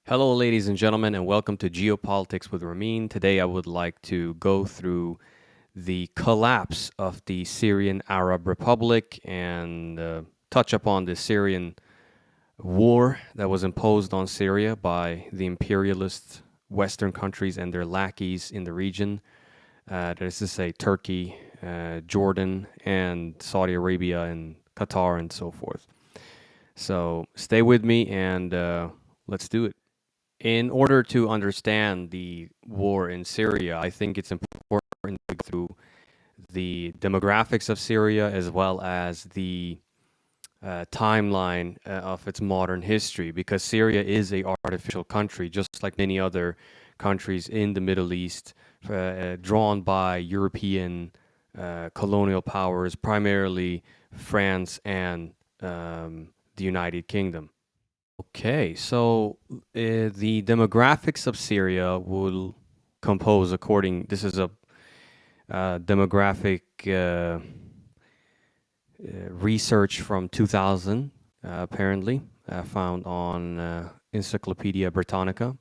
Hello, ladies and gentlemen, and welcome to Geopolitics with Ramin. Today, I would like to go through the collapse of the Syrian Arab Republic and touch upon the Syrian war that was imposed on Syria by the imperialist Western countries and their lackeys in the region. That is to say, Turkey, Jordan, and Saudi Arabia, and Qatar, and so forth. So, stay with me and let's do it. In order to understand the war in Syria, I think it's important to go through the demographics of Syria as well as the timeline of its modern history, because Syria is a artificial country, just like many other countries in the Middle East, drawn by European colonial powers, primarily France and the United Kingdom. Okay, so the demographics of Syria will compose according. This is a demographic research from 2000, apparently, found on Encyclopedia Britannica.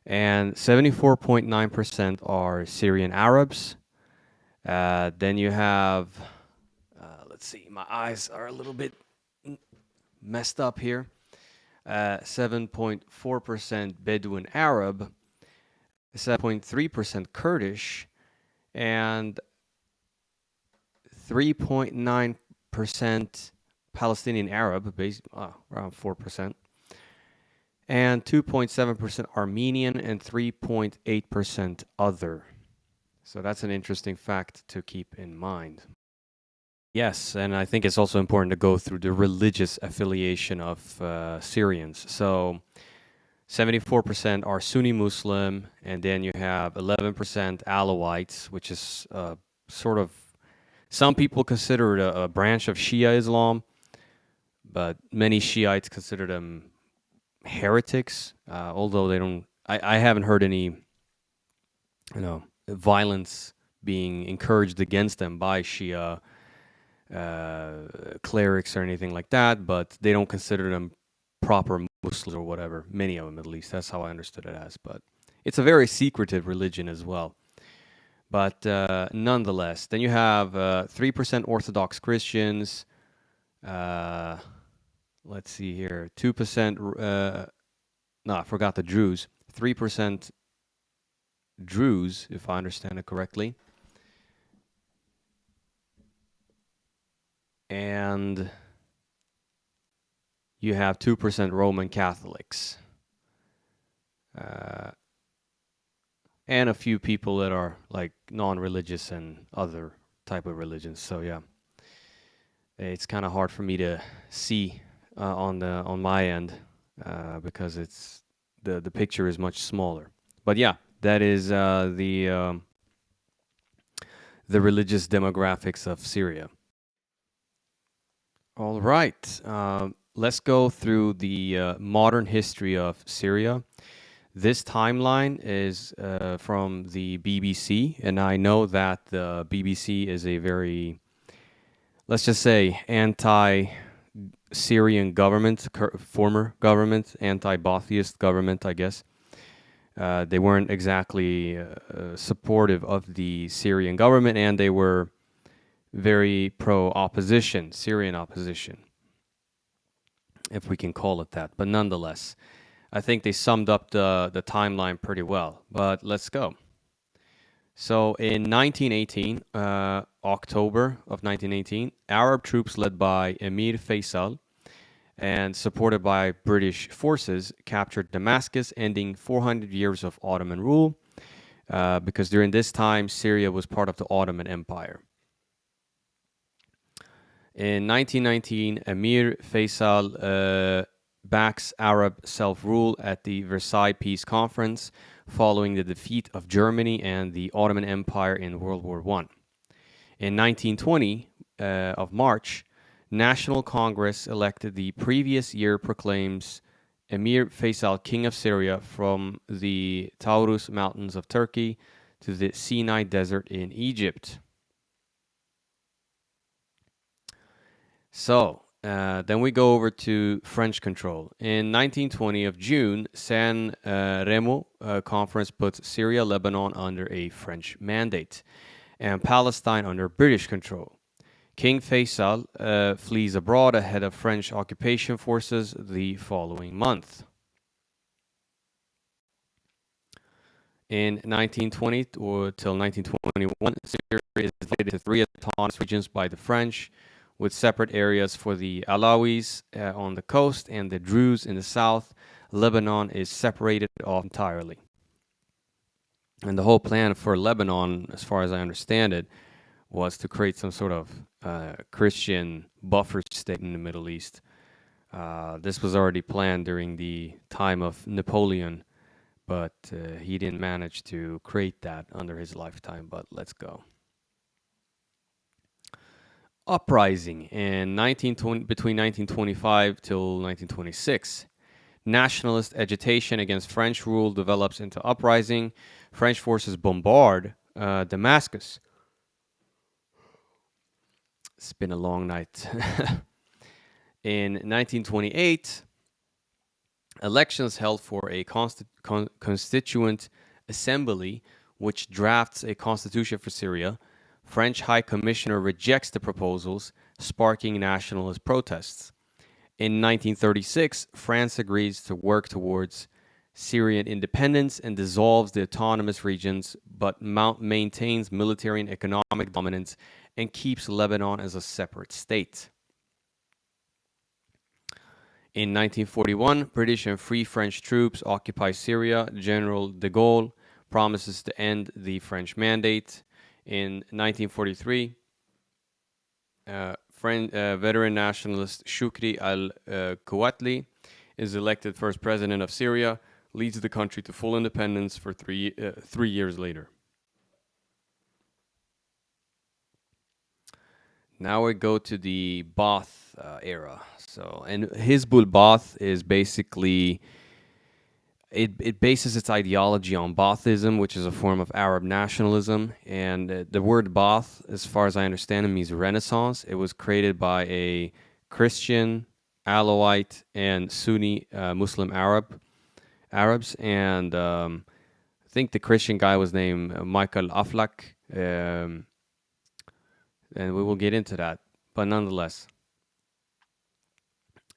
And 74.9% are Syrian Arabs. Then you have, let's see, my eyes are a little bit messed up here. 7.4% Bedouin Arab, 7.3% Kurdish, and 3.9% Palestinian Arab, around 4%, and 2.7% Armenian, and 3.8% other. So that's an interesting fact to keep in mind. Yes, and I think it's also important to go through the religious affiliation of Syrians. So 74% are Sunni Muslim, and then you have 11% Alawites, which is sort of, some people consider it a branch of Shia Islam, but many Shiites consider them heretics, although they don't, I haven't heard any, violence being encouraged against them by Shia clerics or anything like that, but they don't consider them proper Muslims or whatever. Many of them, at least. That's how I understood it as. But it's a very secretive religion as well. But nonetheless, then you have 3% Orthodox Christians. Let's see here. 2%. No, I forgot the Druze. 3% Druze, if I understand it correctly. And you have 2% Roman Catholics. And a few people that are like non-religious and other type of religions. So yeah, it's kind of hard for me to see on my end because it's the picture is much smaller. But yeah, that is the religious demographics of Syria. All right, let's go through the modern history of Syria. This timeline is from the BBC, and I know that the BBC is a very, let's just say, anti-Syrian government, former government, anti-Baathist government, I guess. They weren't exactly supportive of the Syrian government, and they were very pro-opposition, Syrian opposition, if we can call it that. But nonetheless, I think they summed up the timeline pretty well. But let's go. So in 1918, October of 1918, Arab troops led by Emir Faisal and supported by British forces captured Damascus, ending 400 years of Ottoman rule, because during this time, Syria was part of the Ottoman Empire. In 1919, Emir Faisal backs Arab self-rule at the Versailles Peace Conference following the defeat of Germany and the Ottoman Empire in World War I. In 1920, of March, National Congress elected the previous year proclaims Emir Faisal King of Syria from the Taurus Mountains of Turkey to the Sinai Desert in Egypt. So, Then we go over to French control. In 1920 of June, San Remo conference puts Syria, Lebanon under a French mandate, and Palestine under British control. King Faisal flees abroad ahead of French occupation forces the following month. In 1920 till 1921, Syria is divided into three autonomous regions by the French, with separate areas for the Alawis on the coast and the Druze in the south. Lebanon is separated off entirely. And the whole plan for Lebanon, as far as I understand it, was to create some sort of Christian buffer state in the Middle East. This was already planned during the time of Napoleon, but he didn't manage to create that under his lifetime. But let's go. Uprising in between 1925 till 1926. Nationalist agitation against French rule develops into uprising. French forces bombard Damascus. It's been a long night. In 1928, elections held for a constituent assembly which drafts a constitution for Syria. French High Commissioner rejects the proposals, sparking nationalist protests. In 1936, France agrees to work towards Syrian independence and dissolves the autonomous regions, but maintains military and economic dominance and keeps Lebanon as a separate state. In 1941, British and Free French troops occupy Syria. General de Gaulle promises to end the French mandate. In 1943, veteran nationalist Shukri al-Kuwatli is elected first president of Syria, leads the country to full independence for 3 years later. Now we go to the Baath era. And Hizbul Baath is basically it bases its ideology on Baathism, which is a form of Arab nationalism. And the word Baath, as far as I understand it, means Renaissance. It was created by a Christian, Alawite, and Sunni Muslim Arabs. And I think the Christian guy was named Michael Aflaq. And we will get into that. But nonetheless,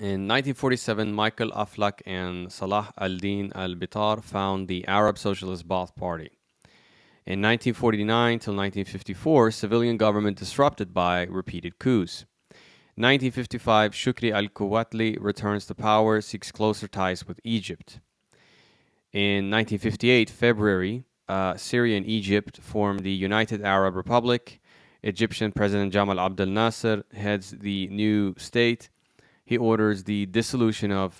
in 1947, Michael Aflaq and Salah al-Din al-Bitar found the Arab Socialist Baath Party. In 1949 till 1954, civilian government disrupted by repeated coups. 1955, Shukri al-Kuwatli returns to power, seeks closer ties with Egypt. In 1958, February, Syria and Egypt formed the United Arab Republic. Egyptian President Jamal Abdel Nasser heads the new state. He orders the dissolution of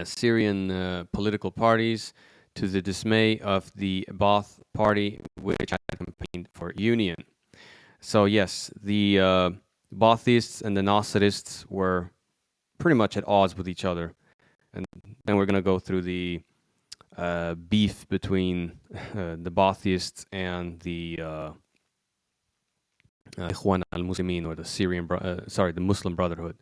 Syrian political parties to the dismay of the Baath Party, which had campaigned for union. So yes, the Baathists and the Nasserists were pretty much at odds with each other. And then we're going to go through the beef between the Baathists and the Ikhwan al-Muslimin, or the the Muslim Brotherhood.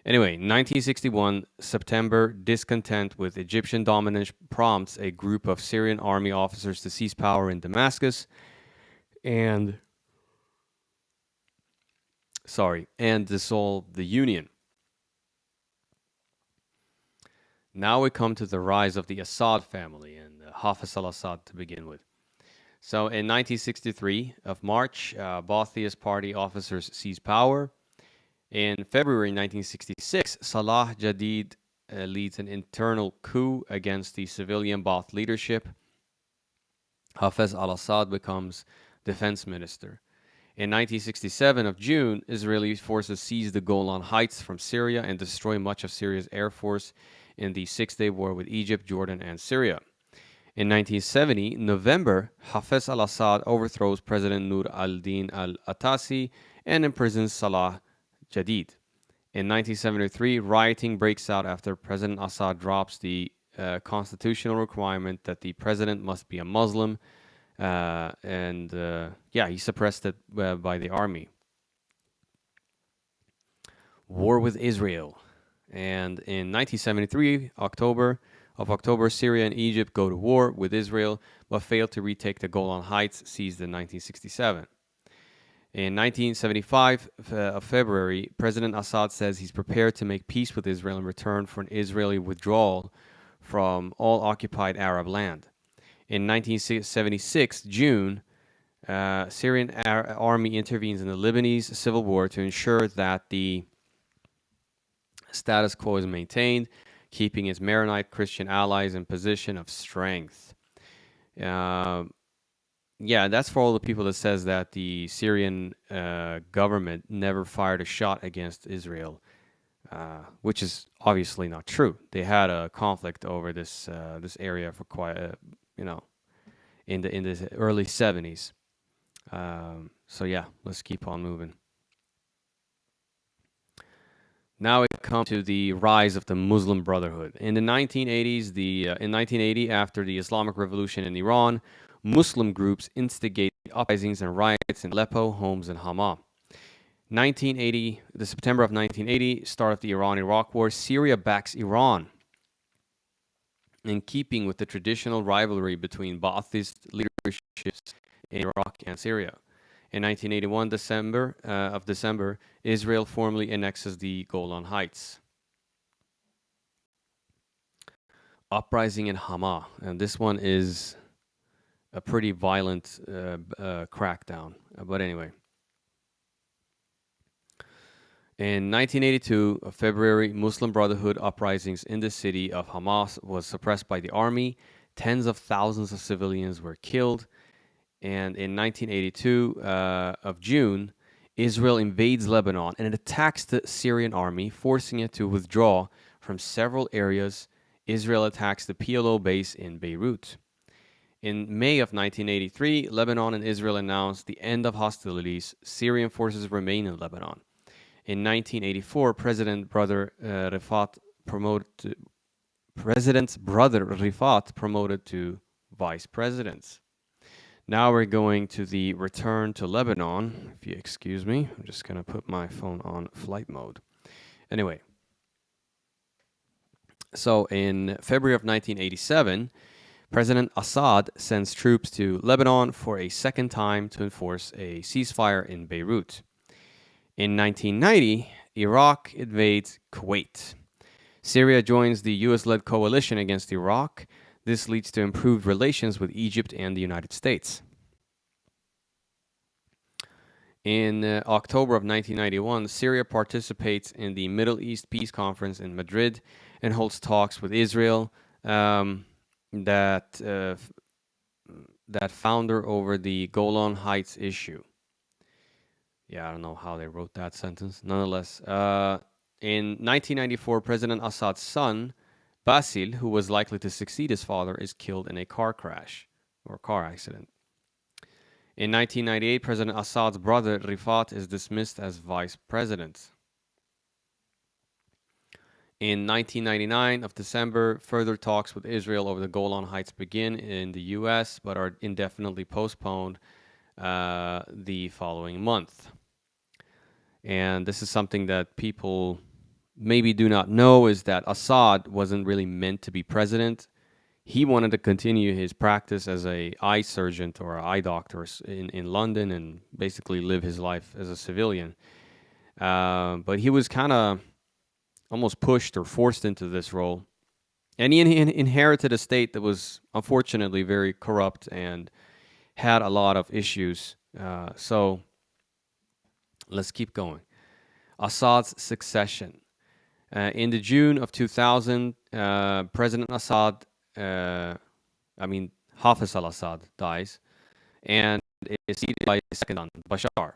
Anyway, 1961, September, discontent with Egyptian dominance prompts a group of Syrian army officers to seize power in Damascus and dissolve the union. Now we come to the rise of the Assad family and Hafez al-Assad to begin with. So in 1963 of March, Baathist party officers seized power. In February 1966, Salah Jadid leads an internal coup against the civilian Baath leadership. Hafez al-Assad becomes defense minister. In 1967 of June, Israeli forces seized the Golan Heights from Syria and destroy much of Syria's air force in the Six-Day War with Egypt, Jordan, and Syria. In 1970, November, Hafez al-Assad overthrows President Nur al-Din al-Attasi and imprisons Salah Jadid. In 1973, rioting breaks out after President Assad drops the constitutional requirement that the president must be a Muslim, he suppressed it by the army. war with Israel. And in 1973, October, Syria and Egypt go to war with Israel, but fail to retake the Golan Heights seized in 1967. In 1975 of February, President Assad says he's prepared to make peace with Israel in return for an Israeli withdrawal from all occupied Arab land. In 1976, June, Syrian army intervenes in the Lebanese civil war to ensure that the status quo is maintained, keeping its Maronite Christian allies in position of strength. Yeah, that's for all the people that says that the Syrian government never fired a shot against Israel, which is obviously not true. They had a conflict over this area for quite, in the early 70s. So yeah, let's keep on moving. Now we come to the rise of the Muslim Brotherhood. In the 1980s, in 1980, after the Islamic Revolution in Iran, Muslim groups instigate uprisings and riots in Aleppo, Homs, and Hama. 1980, the September of 1980, start of the Iran-Iraq War. Syria backs Iran, in keeping with the traditional rivalry between Baathist leaderships in Iraq and Syria. In 1981, December, Israel formally annexes the Golan Heights. Uprising in Hama, and this one is a pretty violent crackdown. But anyway, in 1982, February, Muslim Brotherhood uprisings in the city of Hamas was suppressed by the army. Tens of thousands of civilians were killed. And in 1982 of June, Israel invades Lebanon and it attacks the Syrian army, forcing it to withdraw from several areas. Israel attacks the PLO base in Beirut. In May of 1983, Lebanon and Israel announced the end of hostilities. Syrian forces remain in Lebanon. In 1984, President's brother Rifat promoted to vice president. Now we're going to the return to Lebanon. If you excuse me, I'm just going to put my phone on flight mode. Anyway, so in February of 1987, President Assad sends troops to Lebanon for a second time to enforce a ceasefire in Beirut. In 1990, Iraq invades Kuwait. Syria joins the US-led coalition against Iraq. This leads to improved relations with Egypt and the United States. In October of 1991, Syria participates in the Middle East Peace Conference in Madrid and holds talks with Israel that founder over the Golan Heights issue. Yeah, I don't know how they wrote that sentence. Nonetheless, in 1994, President Assad's son, Basil, who was likely to succeed his father, is killed in a car crash or car accident. In 1998, President Assad's brother, Rifat, is dismissed as vice president. In 1999 of December, further talks with Israel over the Golan Heights begin in the U.S., but are indefinitely postponed the following month. And this is something that people maybe do not know, is that Assad wasn't really meant to be president. He wanted to continue his practice as an eye surgeon or an eye doctor in London and basically live his life as a civilian. But he was kind of almost pushed or forced into this role. And he inherited a state that was unfortunately very corrupt and had a lot of issues. So let's keep going. Assad's succession. In the June of 2000, President Assad, Hafiz al-Assad dies and is succeeded by his second son, Bashar.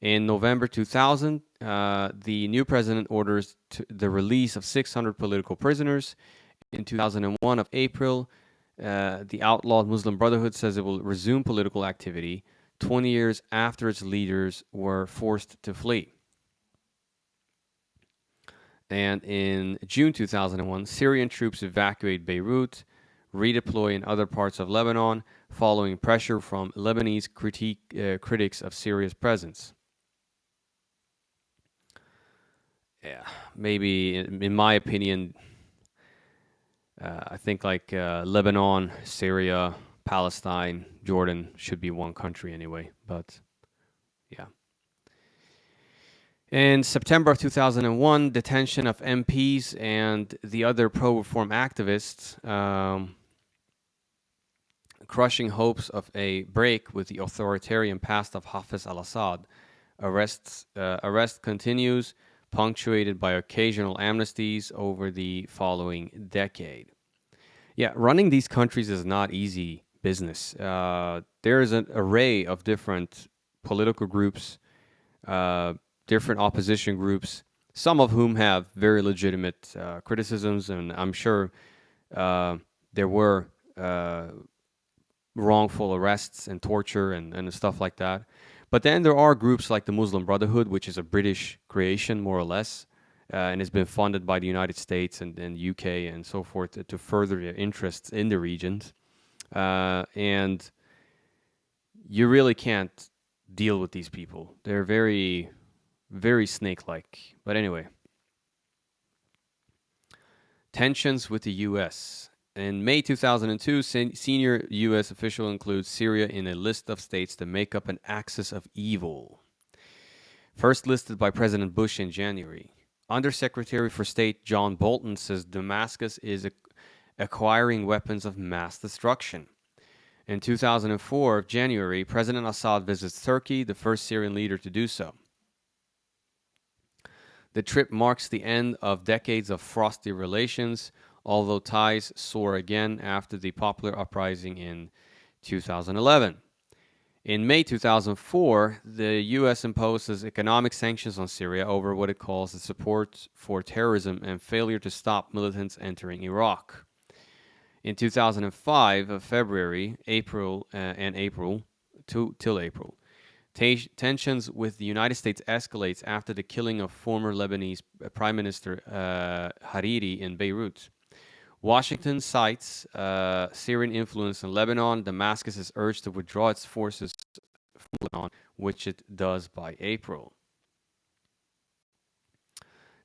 In November 2000, the new president orders the release of 600 political prisoners. In 2001 of April, the outlawed Muslim Brotherhood says it will resume political activity 20 years after its leaders were forced to flee. And in June 2001, Syrian troops evacuate Beirut, redeploy in other parts of Lebanon, following pressure from Lebanese critics of Syria's presence. yeah, maybe in my opinion, I think like Lebanon, Syria, Palestine, Jordan should be one country anyway. But yeah. In September of 2001, detention of MPs and the other pro-reform activists, crushing hopes of a break with the authoritarian past of Hafiz al-Assad. Arrest continues, punctuated by occasional amnesties over the following decade. Yeah, running these countries is not easy business. There is an array of different political groups, uh, different opposition groups, some of whom have very legitimate criticisms, and I'm sure there were wrongful arrests and torture and stuff like that. But then there are groups like the Muslim Brotherhood, which is a British creation, more or less, and has been funded by the United States and UK and so forth to further their interests in the regions. And you really can't deal with these people. They're very, very snake-like. But anyway, tensions with the U.S. In May 2002, senior U.S. official includes Syria in a list of states that make up an axis of evil. First listed by President Bush in January. Undersecretary for State John Bolton says Damascus is acquiring weapons of mass destruction. In 2004, January, President Assad visits Turkey, the first Syrian leader to do so. The trip marks the end of decades of frosty relations, although ties soar again after the popular uprising in 2011. In May 2004, the U.S. imposes economic sanctions on Syria over what it calls the support for terrorism and failure to stop militants entering Iraq. In 2005, February, April, till April, tensions with the United States escalates after the killing of former Lebanese Prime Minister Hariri in Beirut. Washington cites Syrian influence in Lebanon. Damascus is urged to withdraw its forces from Lebanon, which it does by April.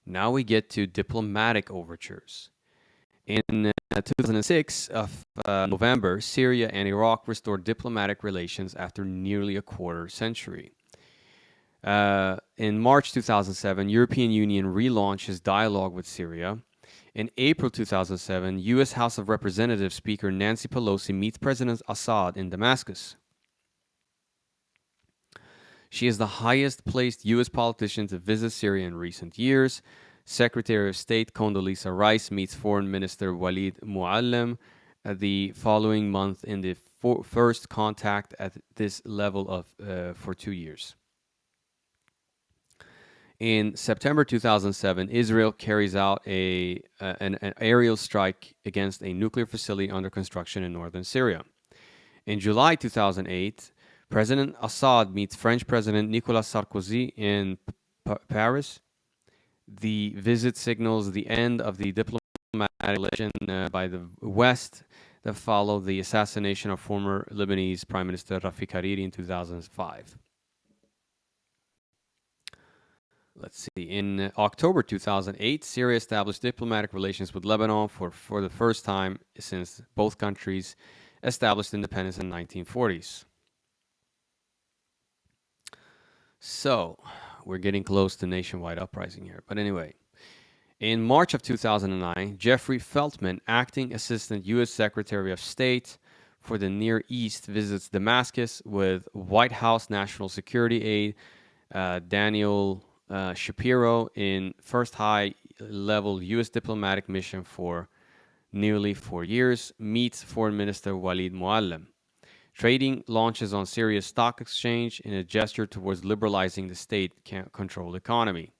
Now we get to diplomatic overtures. In 2006 of November, Syria and Iraq restored diplomatic relations after nearly a quarter century. In March 2007, European Union relaunches dialogue with Syria. In April 2007, U.S. House of Representatives Speaker Nancy Pelosi meets President Assad in Damascus. She is the highest-placed U.S. politician to visit Syria in recent years. Secretary of State Condoleezza Rice meets Foreign Minister Walid Muallim the following month in the first contact at this level of for 2 years. In September 2007, Israel carries out an aerial strike against a nuclear facility under construction in northern Syria. In July 2008, President Assad meets French President Nicolas Sarkozy in Paris. The visit signals the end of the diplomatic relation by the West that followed the assassination of former Lebanese Prime Minister Rafik Hariri in 2005. Let's see. In October 2008, Syria established diplomatic relations with Lebanon for the first time since both countries established independence in the 1940s. So, we're getting close to nationwide uprising here. But anyway, in March of 2009, Jeffrey Feltman, acting assistant U.S. Secretary of State for the Near East, visits Damascus with White House National Security aide Daniel Shapiro in first high-level U.S. diplomatic mission for nearly 4 years, meets Foreign Minister Walid Muallim. Trading launches on Syria's stock exchange in a gesture towards liberalizing the state-controlled economy.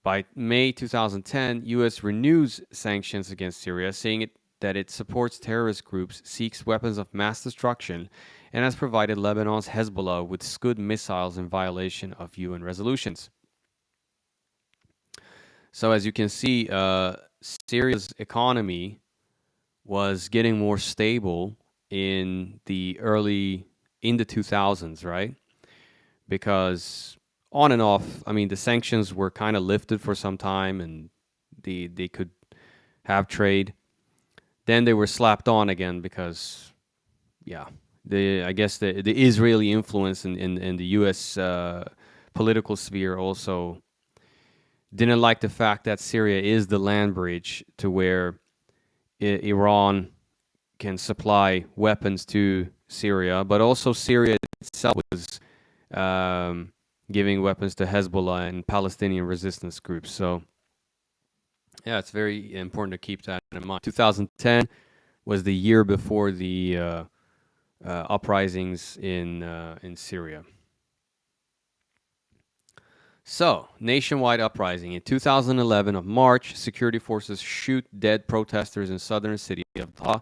By May 2010, U.S. renews sanctions against Syria, saying that it supports terrorist groups, seeks weapons of mass destruction, and has provided Lebanon's Hezbollah with Scud missiles in violation of UN resolutions. So as you can see, Syria's economy was getting more stable in the 2000s, right? Because on and off. I mean, the sanctions were kind of lifted for some time, and they could have trade. Then they were slapped on again because, yeah, I guess the Israeli influence in the U.S. Political sphere also didn't like the fact that Syria is the land bridge to where Iran can supply weapons to Syria, but also Syria itself was giving weapons to Hezbollah and Palestinian resistance groups. So, yeah, it's very important to keep that in mind. 2010 was the year before the uprisings in Syria. So, nationwide uprising. In 2011 of March, security forces shoot dead protesters in southern city of Baathist,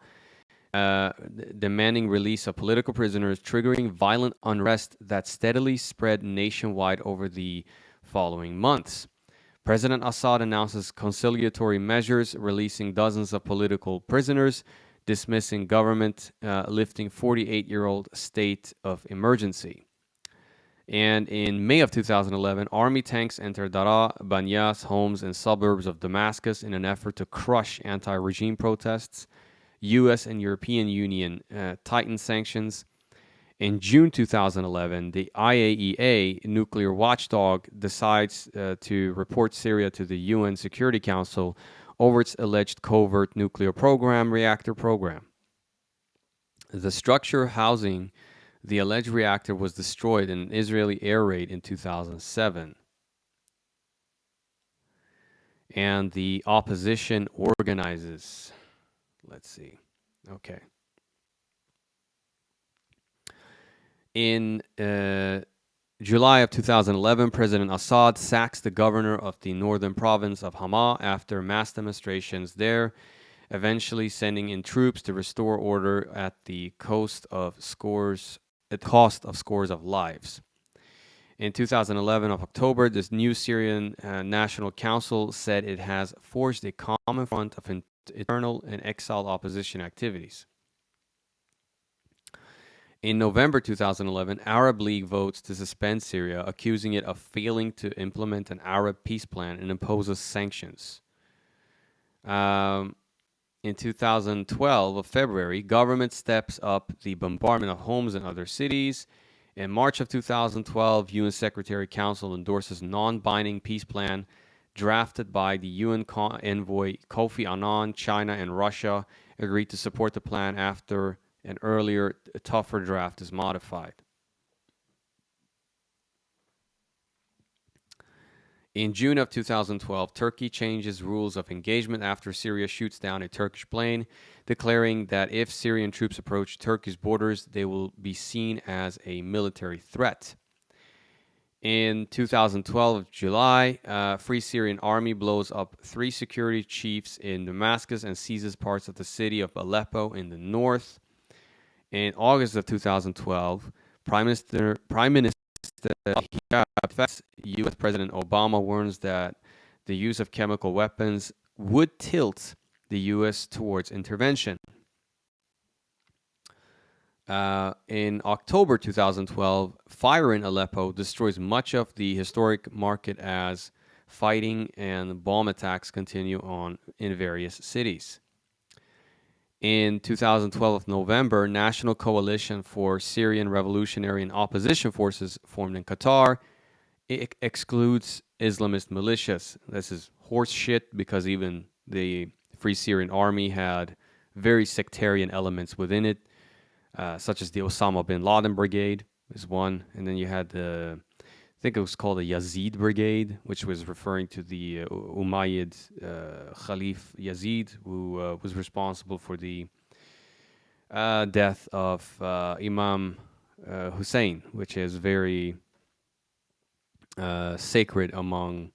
demanding release of political prisoners, triggering violent unrest that steadily spread nationwide over the following months. President Assad announces conciliatory measures, releasing dozens of political prisoners, dismissing government, lifting 48-year-old state of emergency. And in May of 2011, army tanks entered Daraa, Banyas, homes, and suburbs of Damascus in an effort to crush anti-regime protests. U.S. and European Union tightened sanctions. In June 2011, the IAEA, nuclear watchdog, decides to report Syria to the UN Security Council over its alleged covert nuclear program, reactor program. The structure housing the alleged reactor was destroyed in an Israeli air raid in 2007. And the opposition organizes. Let's see. Okay. In July of 2011, President Assad sacks the governor of the northern province of Hama after mass demonstrations there, eventually sending in troops to restore order at the cost of scores of lives. In 2011 of October, this new Syrian National Council said it has forged a common front of internal and exile opposition activities. In November 2011, Arab League votes to suspend Syria, accusing it of failing to implement an Arab peace plan and imposes sanctions. In 2012 of February, government steps up the bombardment of homes in other cities. In March of 2012, UN Secretary Council endorses non-binding peace plan drafted by the UN envoy Kofi Annan. China and Russia agreed to support the plan after an earlier, tougher draft is modified. In June of 2012, Turkey changes rules of engagement after Syria shoots down a Turkish plane, declaring that if Syrian troops approach Turkey's borders, they will be seen as a military threat. In 2012, July, Free Syrian Army blows up 3 security chiefs in Damascus and seizes parts of the city of Aleppo in the north. In August of 2012, Prime Minister U.S. President Obama warns that the use of chemical weapons would tilt the U.S. towards intervention. In October 2012, fire in Aleppo destroys much of the historic market as fighting and bomb attacks continue on in various cities. In 2012 November, National Coalition for Syrian Revolutionary and Opposition Forces formed in Qatar. It excludes Islamist militias. This is horse shit because even the Free Syrian Army had very sectarian elements within it, such as the Osama bin Laden Brigade is one. And then you had I think it was called the Yazid Brigade, which was referring to the Umayyad Khalif Yazid, who was responsible for the death of Imam Hussein, which is very sacred among,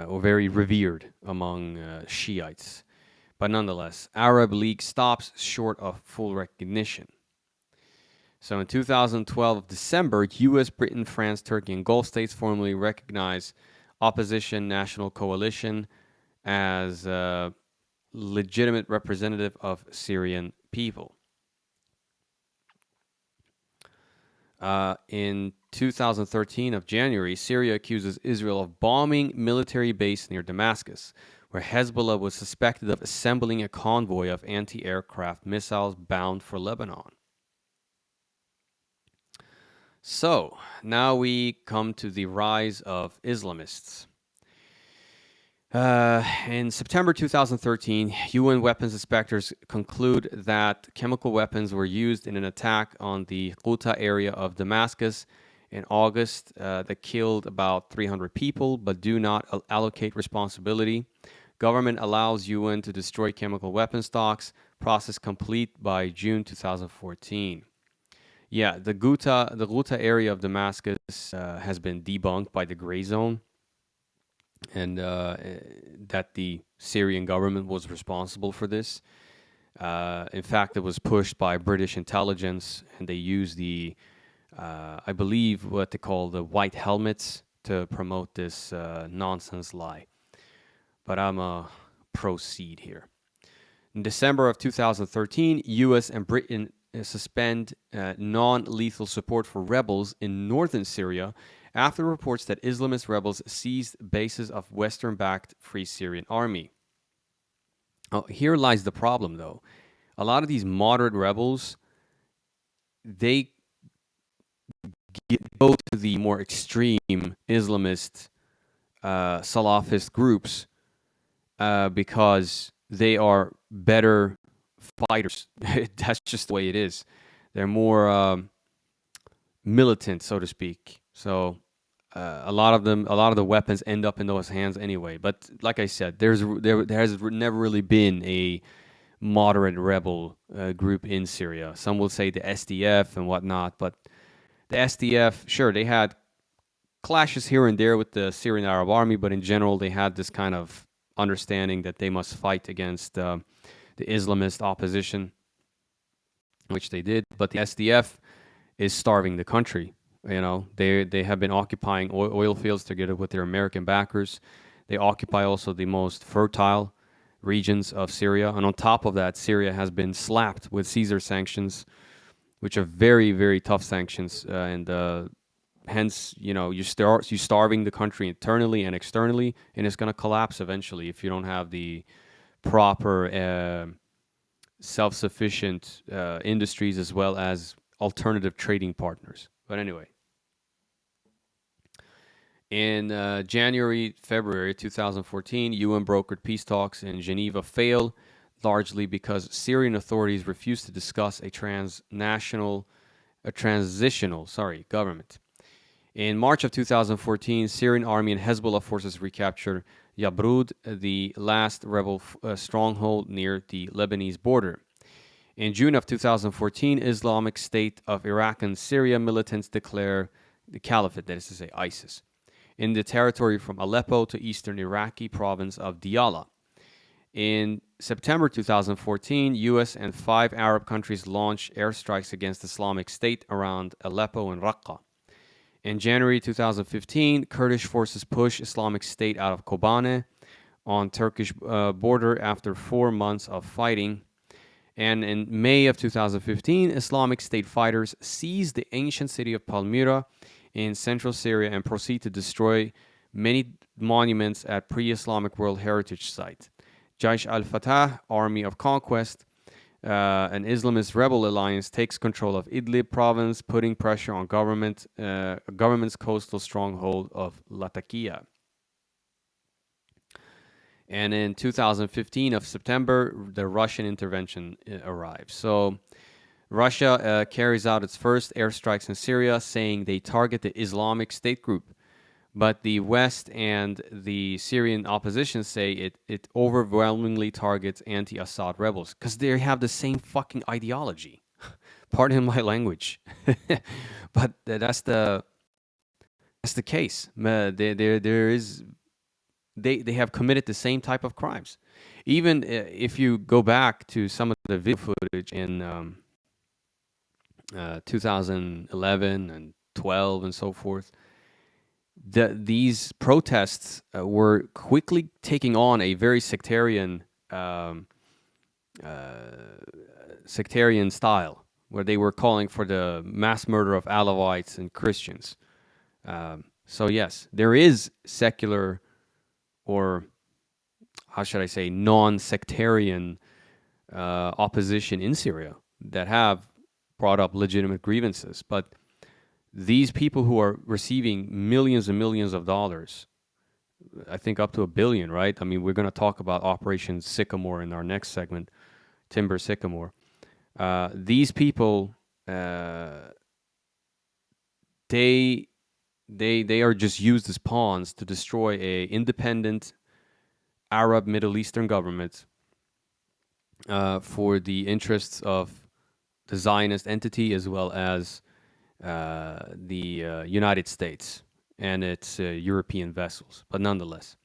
or very revered among Shiites. But nonetheless, Arab League stops short of full recognition. So in 2012, December, U.S., Britain, France, Turkey, and Gulf states formally recognize opposition national coalition as a legitimate representative of Syrian people. In 2013 of January, Syria accuses Israel of bombing military base near Damascus, where Hezbollah was suspected of assembling a convoy of anti-aircraft missiles bound for Lebanon. So, now we come to the rise of Islamists. In September 2013, UN weapons inspectors conclude that chemical weapons were used in an attack on the Ghouta area of Damascus in August that killed about 300 people, but do not allocate responsibility. Government allows UN to destroy chemical weapon stocks, process complete by June 2014. Yeah, the Ghouta area of Damascus has been debunked by the Gray Zone, and that the Syrian government was responsible for this. In fact, it was pushed by British intelligence, and they used the, I believe, what they call the white helmets to promote this nonsense lie. But I'm a proceed here. In December of 2013, U.S. and Britain suspend non-lethal support for rebels in northern Syria after reports that Islamist rebels seized bases of Western-backed Free Syrian Army. Here lies the problem, though. A lot of these moderate rebels, they go to the more extreme Islamist Salafist groups because they are better fighters. That's just the way it is. They're more militant, so to speak. So a lot of the weapons end up in those hands anyway. But like I said, there has never really been a moderate rebel group in Syria. Some will say the SDF and whatnot, but the SDF, sure, they had clashes here and there with the Syrian Arab Army, but in general, they had this kind of understanding that they must fight against the Islamist opposition, which they did. But the SDF is starving the country. You know, they have been occupying oil fields together with their American backers. They occupy also the most fertile regions of Syria. And on top of that, Syria has been slapped with Caesar sanctions, which are very, very tough sanctions. And hence, you know, you're starving the country internally and externally, and it's going to collapse eventually if you don't have the proper self-sufficient industries as well as alternative trading partners. But anyway, in February 2014, UN brokered peace talks in Geneva failed, largely because Syrian authorities refused to discuss a transitional government. In March of 2014, Syrian army and Hezbollah forces recaptured Yabrud, the last rebel stronghold near the Lebanese border. In June of 2014, Islamic State of Iraq and Syria militants declare the caliphate, that is to say ISIS, in the territory from Aleppo to eastern Iraqi province of Diyala. In September 2014, U.S. and 5 Arab countries launched airstrikes against Islamic State around Aleppo and Raqqa. In January 2015, Kurdish forces pushed Islamic State out of Kobane on Turkish border after 4 months of fighting. And in May of 2015, Islamic State fighters seized the ancient city of Palmyra in central Syria and proceed to destroy many monuments at pre-Islamic World Heritage Site. Jaish al-Fatah, Army of Conquest, an Islamist rebel alliance, takes control of Idlib province, putting pressure on government's coastal stronghold of Latakia. And in 2015 of September, the Russian intervention arrives. So Russia carries out its first airstrikes in Syria, saying they target the Islamic State group. But the West and the Syrian opposition say it overwhelmingly targets anti-Assad rebels because they have the same fucking ideology. Pardon my language. But that's the case. They have committed the same type of crimes. Even if you go back to some of the video footage in 2011 and 12 and so forth, these protests were quickly taking on a very sectarian style. where they were calling for the mass murder of Alawites and Christians. So yes, there is secular, or how should I say, non-sectarian opposition in Syria that have brought up legitimate grievances. But these people who are receiving millions and millions of dollars, I think up to $1 billion, right? I mean, we're going to talk about Operation Sycamore in our next segment, Timber Sycamore. These people, they are just used as pawns to destroy a independent Arab Middle Eastern government for the interests of the Zionist entity as well as the United States and its European vessels. But nonetheless,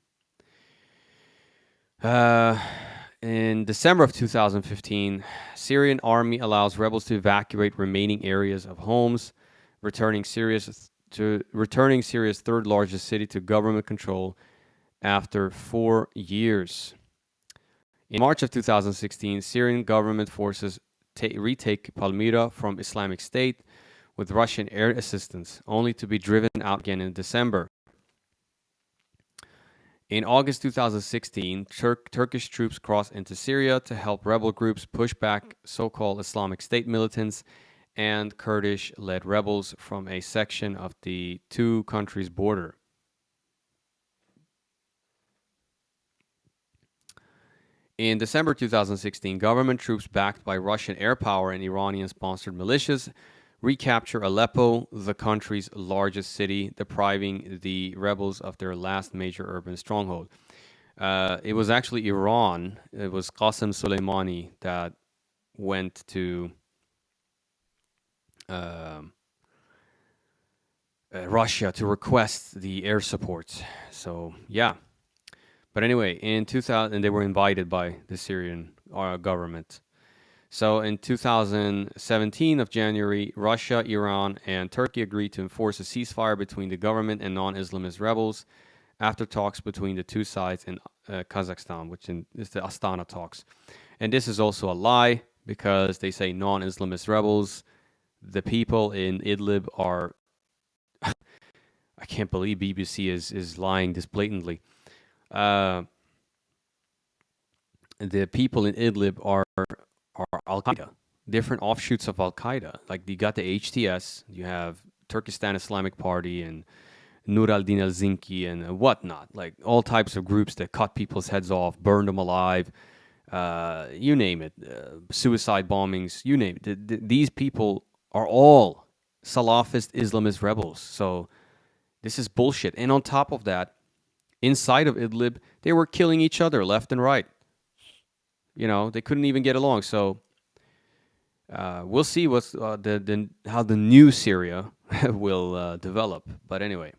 in December of 2015, Syrian army allows rebels to evacuate remaining areas of homes, returning Syria's third largest city to government control after 4 years. In March of 2016, Syrian government forces retake Palmyra from Islamic State with Russian air assistance, only to be driven out again in December. In August 2016, Turkish troops crossed into Syria to help rebel groups push back so-called Islamic State militants and Kurdish-led rebels from a section of the two countries' border. In December 2016, government troops backed by Russian air power and Iranian-sponsored militias recapture Aleppo, the country's largest city, depriving the rebels of their last major urban stronghold. It was actually Iran. It was Qasem Soleimani that went to Russia to request the air support. So, yeah. But anyway, in 2000, and they were invited by the Syrian government. So in 2017 of January, Russia, Iran, and Turkey agreed to enforce a ceasefire between the government and non-Islamist rebels after talks between the two sides in Kazakhstan, which is the Astana talks. And this is also a lie because they say non-Islamist rebels. The people in Idlib are... I can't believe BBC is lying this blatantly. The people in Idlib are Al-Qaeda, different offshoots of Al-Qaeda. Like you got the HTS, you have Turkestan Islamic Party and Nur al-Din al-Zinki and whatnot. Like all types of groups that cut people's heads off, burned them alive, you name it, suicide bombings, you name it. These people are all Salafist Islamist rebels. So this is bullshit. And on top of that, inside of Idlib, they were killing each other left and right. You know, they couldn't even get along. So we'll see what's how the new Syria will develop. But anyway,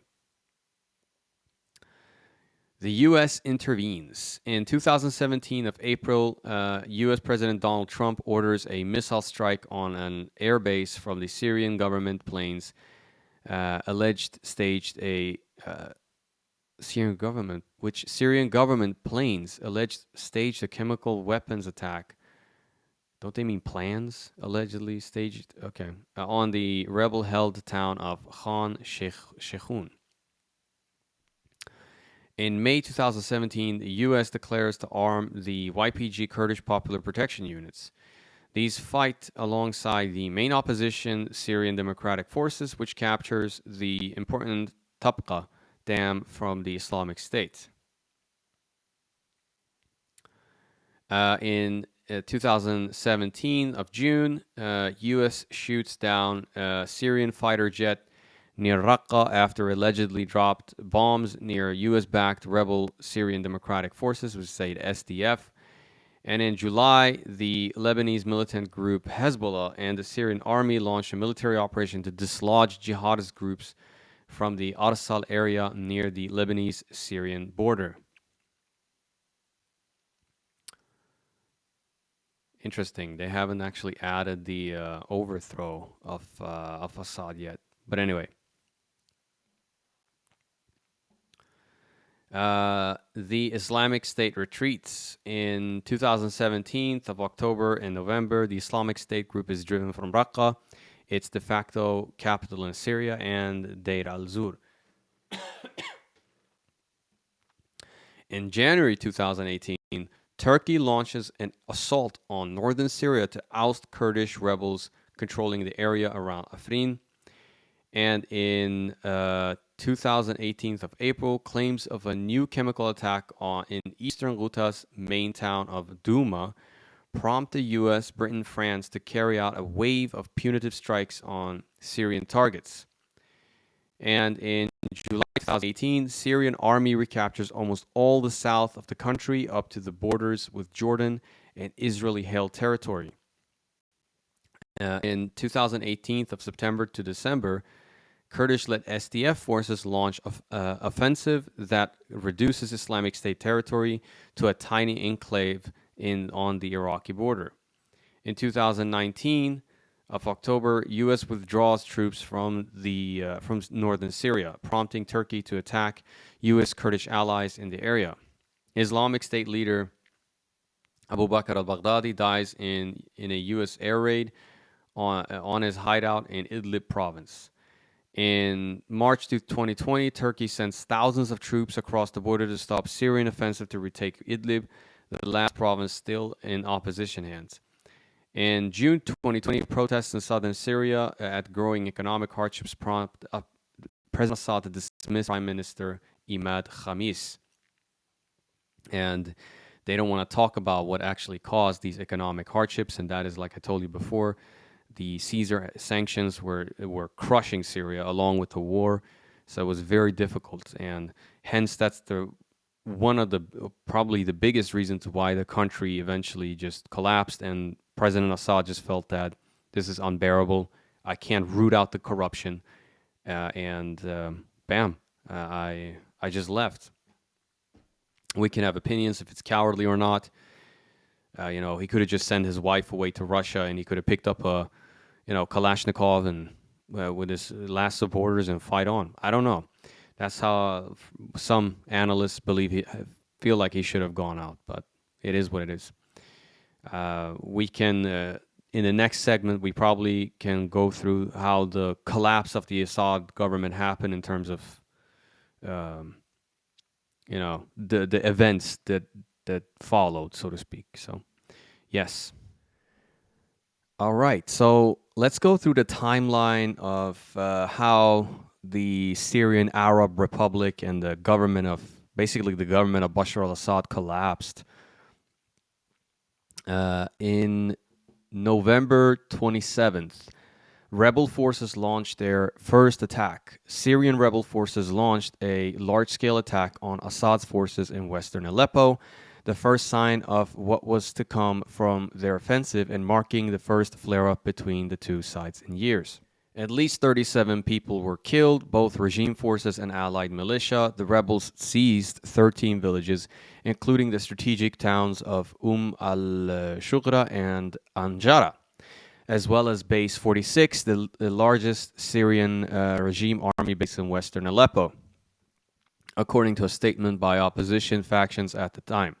the U.S. intervenes. In 2017 of April, U.S. President Donald Trump orders a missile strike on an air base from the Syrian government planes, alleged staged a Syrian government planes alleged staged a chemical weapons attack. Don't they mean plans? Allegedly staged. Okay, on the rebel-held town of Khan Sheikhun. In May 2017, the U.S. declares to arm the YPG Kurdish Popular Protection Units. These fight alongside the main opposition, Syrian Democratic Forces, which captures the important Tabqa dam from the Islamic State. In 2017 of June, U.S. shoots down a Syrian fighter jet near Raqqa after allegedly dropped bombs near U.S.-backed rebel Syrian Democratic Forces, which say the SDF. And in July, the Lebanese militant group Hezbollah and the Syrian army launched a military operation to dislodge jihadist groups from the Arsal area near the Lebanese-Syrian border. Interesting. They haven't actually added the overthrow of Assad yet. But anyway. The Islamic State retreats in 2017 of October and November. The Islamic State group is driven from Raqqa, its de facto capital in Syria, and Deir al-Zur. In January 2018, Turkey launches an assault on northern Syria to oust Kurdish rebels controlling the area around Afrin. And in 2018 of April, claims of a new chemical attack in eastern Ghouta's main town of Douma prompt the US, Britain, France to carry out a wave of punitive strikes on Syrian targets. And in July 2018, Syrian army recaptures almost all the south of the country up to the borders with Jordan and Israeli-held territory. In 2018 of September to December, Kurdish-led SDF forces launch an offensive that reduces Islamic State territory to a tiny enclave on the Iraqi border. In 2019 of October, U.S. withdraws troops from northern Syria, prompting Turkey to attack U.S. Kurdish allies in the area. Islamic State leader Abu Bakr al-Baghdadi dies in a U.S. air raid on his hideout in Idlib province. In March 2020, Turkey sends thousands of troops across the border to stop Syrian offensive to retake Idlib, the last province still in opposition hands. In June 2020, protests in southern Syria at growing economic hardships prompt President Assad to dismiss Prime Minister Imad Khamis. And they don't want to talk about what actually caused these economic hardships, and that is, like I told you before, the Caesar sanctions were crushing Syria along with the war, so it was very difficult, and hence that's one of the probably the biggest reasons why the country eventually just collapsed, and President Assad just felt that this is unbearable. I can't root out the corruption, and bam, I just left. We can have opinions if it's cowardly or not. He could have just sent his wife away to Russia, and he could have picked up a Kalashnikov and with his last supporters and fight on. I don't know. That's how some analysts feel like he should have gone out, but it is what it is. We can, in the next segment, we probably can go through how the collapse of the Assad government happened in terms of, the events that followed, so to speak. So, yes. All right. So let's go through the timeline of how the Syrian Arab Republic and the government of Bashar al-Assad collapsed. In November 27th, rebel forces launched their first attack. Syrian rebel forces launched a large-scale attack on Assad's forces in western Aleppo, the first sign of what was to come from their offensive and marking the first flare-up between the two sides in years. At least 37 people were killed, both regime forces and allied militia. The rebels seized 13 villages, including the strategic towns of al-Shughra and Anjara, as well as Base 46, the largest Syrian regime army base in western Aleppo, according to a statement by opposition factions at the time.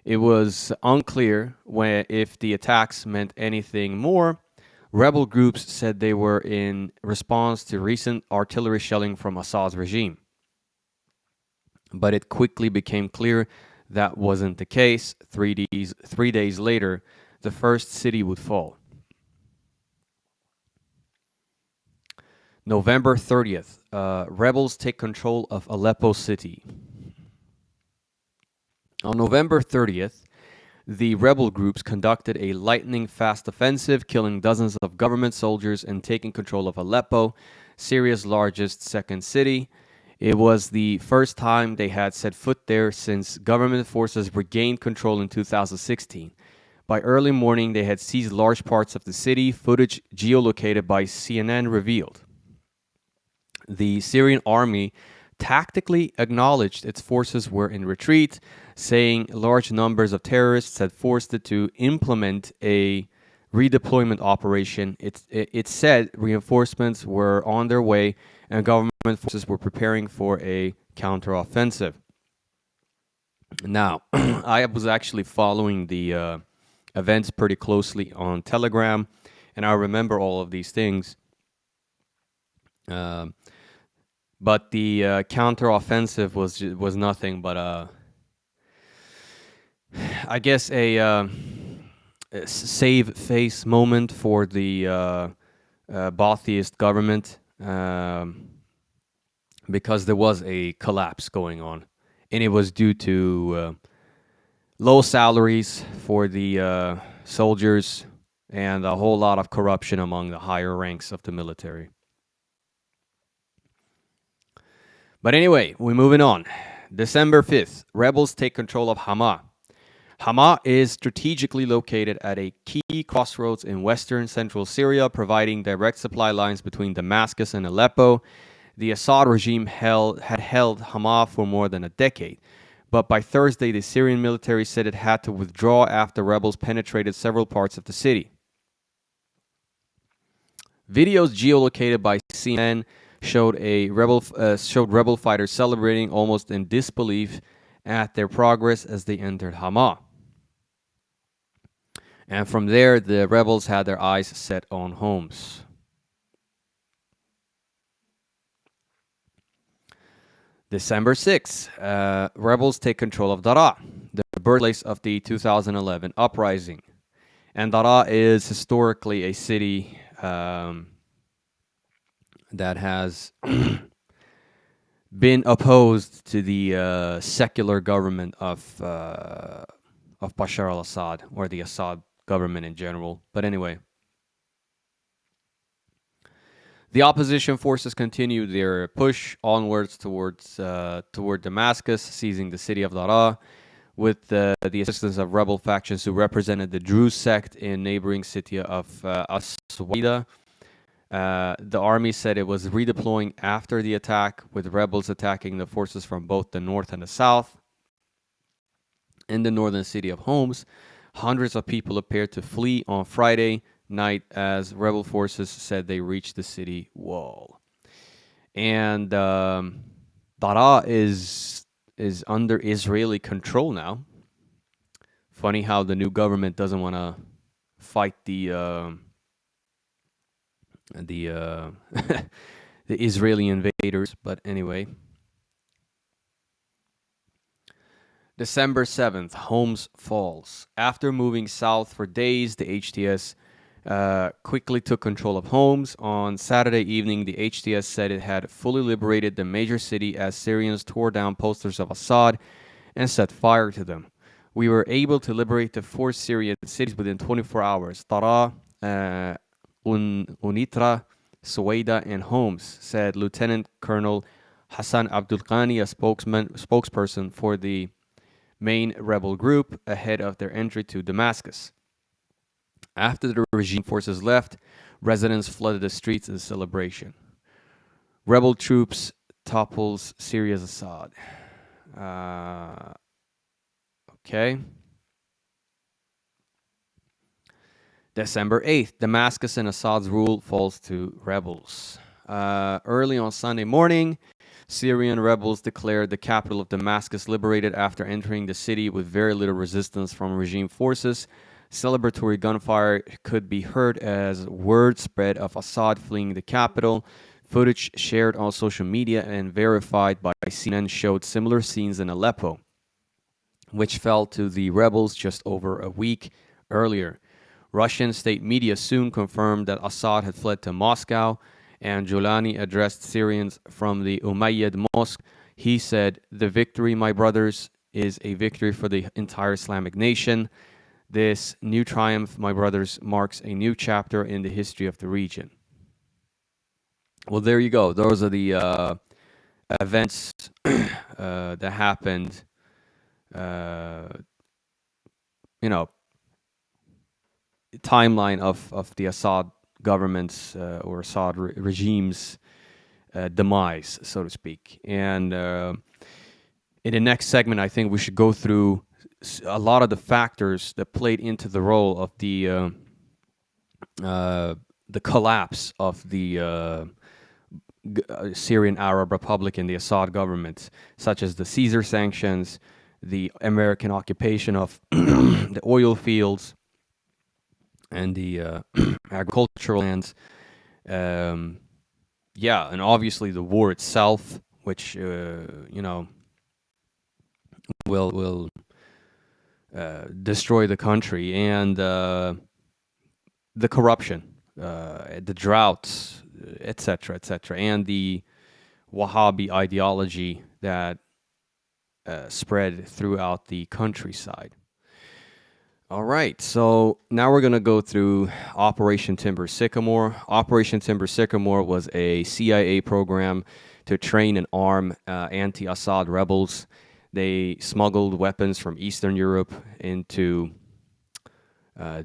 It was unclear if the attacks meant anything more. Rebel groups said they were in response to recent artillery shelling from Assad's regime. But it quickly became clear that wasn't the case. 3 days later, the first city would fall. November 30th, rebels take control of Aleppo city. On November 30th, the rebel groups conducted a lightning-fast offensive, killing dozens of government soldiers and taking control of Aleppo, Syria's largest second city. It was the first time they had set foot there since government forces regained control in 2016. By early morning, they had seized large parts of the city, footage geolocated by CNN revealed. The Syrian army tactically acknowledged its forces were in retreat, saying large numbers of terrorists had forced it to implement a redeployment operation. It said reinforcements were on their way and government forces were preparing for a counteroffensive. Now, I was actually following the events pretty closely on Telegram, and I remember all of these things. Um but the counteroffensive was nothing but I guess a save face moment for the Baathist government, because there was a collapse going on, and it was due to low salaries for the soldiers and a whole lot of corruption among the higher ranks of the military. But anyway, we're moving on. December 5th, rebels take control of Hama. Hama is strategically located at a key crossroads in western central Syria, providing direct supply lines between Damascus and Aleppo. The Assad regime had held Hama for more than a decade, but by Thursday, the Syrian military said it had to withdraw after rebels penetrated several parts of the city. Videos geolocated by CNN showed rebel fighters celebrating almost in disbelief at their progress as they entered Hama. And from there, the rebels had their eyes set on Homs. December 6th, rebels take control of Daraa, the birthplace of the 2011 uprising. And Daraa is historically a city that has been opposed to the secular government of Bashar al-Assad, or the Assad government in general. But anyway, the opposition forces continued their push onwards toward Damascus, seizing the city of Daraa, with the assistance of rebel factions who represented the Druze sect in neighboring city of As-Suwaida. The army said it was redeploying after the attack, with rebels attacking the forces from both the north and the south. In the northern city of Homs, hundreds of people appeared to flee on Friday night as rebel forces said they reached the city wall. And Daraa is under Israeli control now. Funny how the new government doesn't want to fight the the Israeli invaders, but anyway. December 7th, Homs falls. After moving south for days, the HTS quickly took control of Homs. On Saturday evening, the HTS said it had fully liberated the major city as Syrians tore down posters of Assad and set fire to them. We were able to liberate the 4 Syrian cities within 24 hours. Daraa, Unitra, Suwaida, and Homs, said Lieutenant Colonel Hassan Abdul Qani, a spokesperson for the main rebel group, ahead of their entry to Damascus. After the regime forces left, residents flooded the streets in celebration. Rebel troops topples Syria's Assad. Okay. December 8th, Damascus and Assad's rule falls to rebels. Early on Sunday morning, Syrian rebels declared the capital of Damascus liberated after entering the city with very little resistance from regime forces. Celebratory gunfire could be heard as word spread of Assad fleeing the capital. Footage shared on social media and verified by CNN showed similar scenes in Aleppo, which fell to the rebels just over a week earlier. Russian state media soon confirmed that Assad had fled to Moscow, and Jolani addressed Syrians from the Umayyad Mosque. He said, "The victory, my brothers, is a victory for the entire Islamic nation. This new triumph, my brothers, marks a new chapter in the history of the region." Well, there you go. Those are the events that happened, you know, timeline of the Assad government's or Assad regime's demise, so to speak. And in the next segment, I think we should go through a lot of the factors that played into the role of the collapse of the Syrian Arab Republic and the Assad government, such as the Caesar sanctions, the American occupation of the oil fields and the agricultural lands. Um, yeah, and obviously the war itself, which will destroy the country, and the corruption, the droughts, etc., etc., and the Wahhabi ideology that spread throughout the countryside. All right, so now we're going to go through Operation Timber Sycamore. Operation Timber Sycamore was a CIA program to train and arm anti-Assad rebels. They smuggled weapons from Eastern Europe into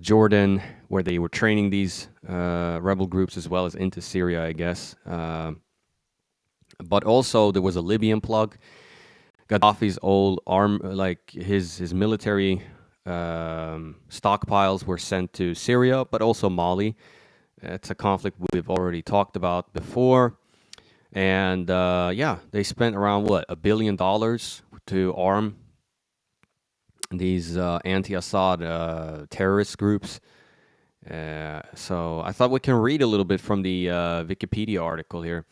Jordan, where they were training these rebel groups, as well as into Syria, I guess. But also there was a Libyan plug. Gaddafi's old like his military stockpiles were sent to Syria, but also Mali. It's a conflict we've already talked about before. And yeah, they spent around $1 billion to arm these anti-Assad terrorist groups. So I thought we can read a little bit from the Wikipedia article here.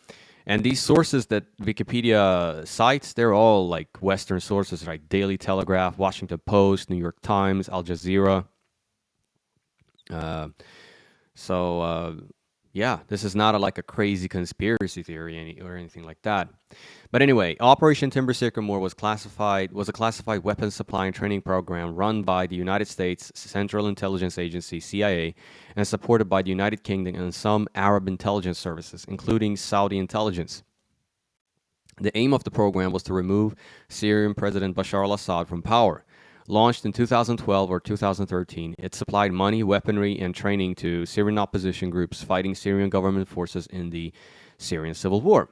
And these sources that Wikipedia cites, they're all like Western sources, like Daily Telegraph, Washington Post, New York Times, Al Jazeera. So yeah, this is not like a crazy conspiracy theory or anything like that. But anyway, Operation Timber Sycamore was a classified weapons supply and training program run by the United States Central Intelligence Agency, CIA, and supported by the United Kingdom and some Arab intelligence services, including Saudi intelligence. The aim of the program was to remove Syrian President Bashar al-Assad from power. Launched in 2012 or 2013, it supplied money, weaponry, and training to Syrian opposition groups fighting Syrian government forces in the Syrian civil war.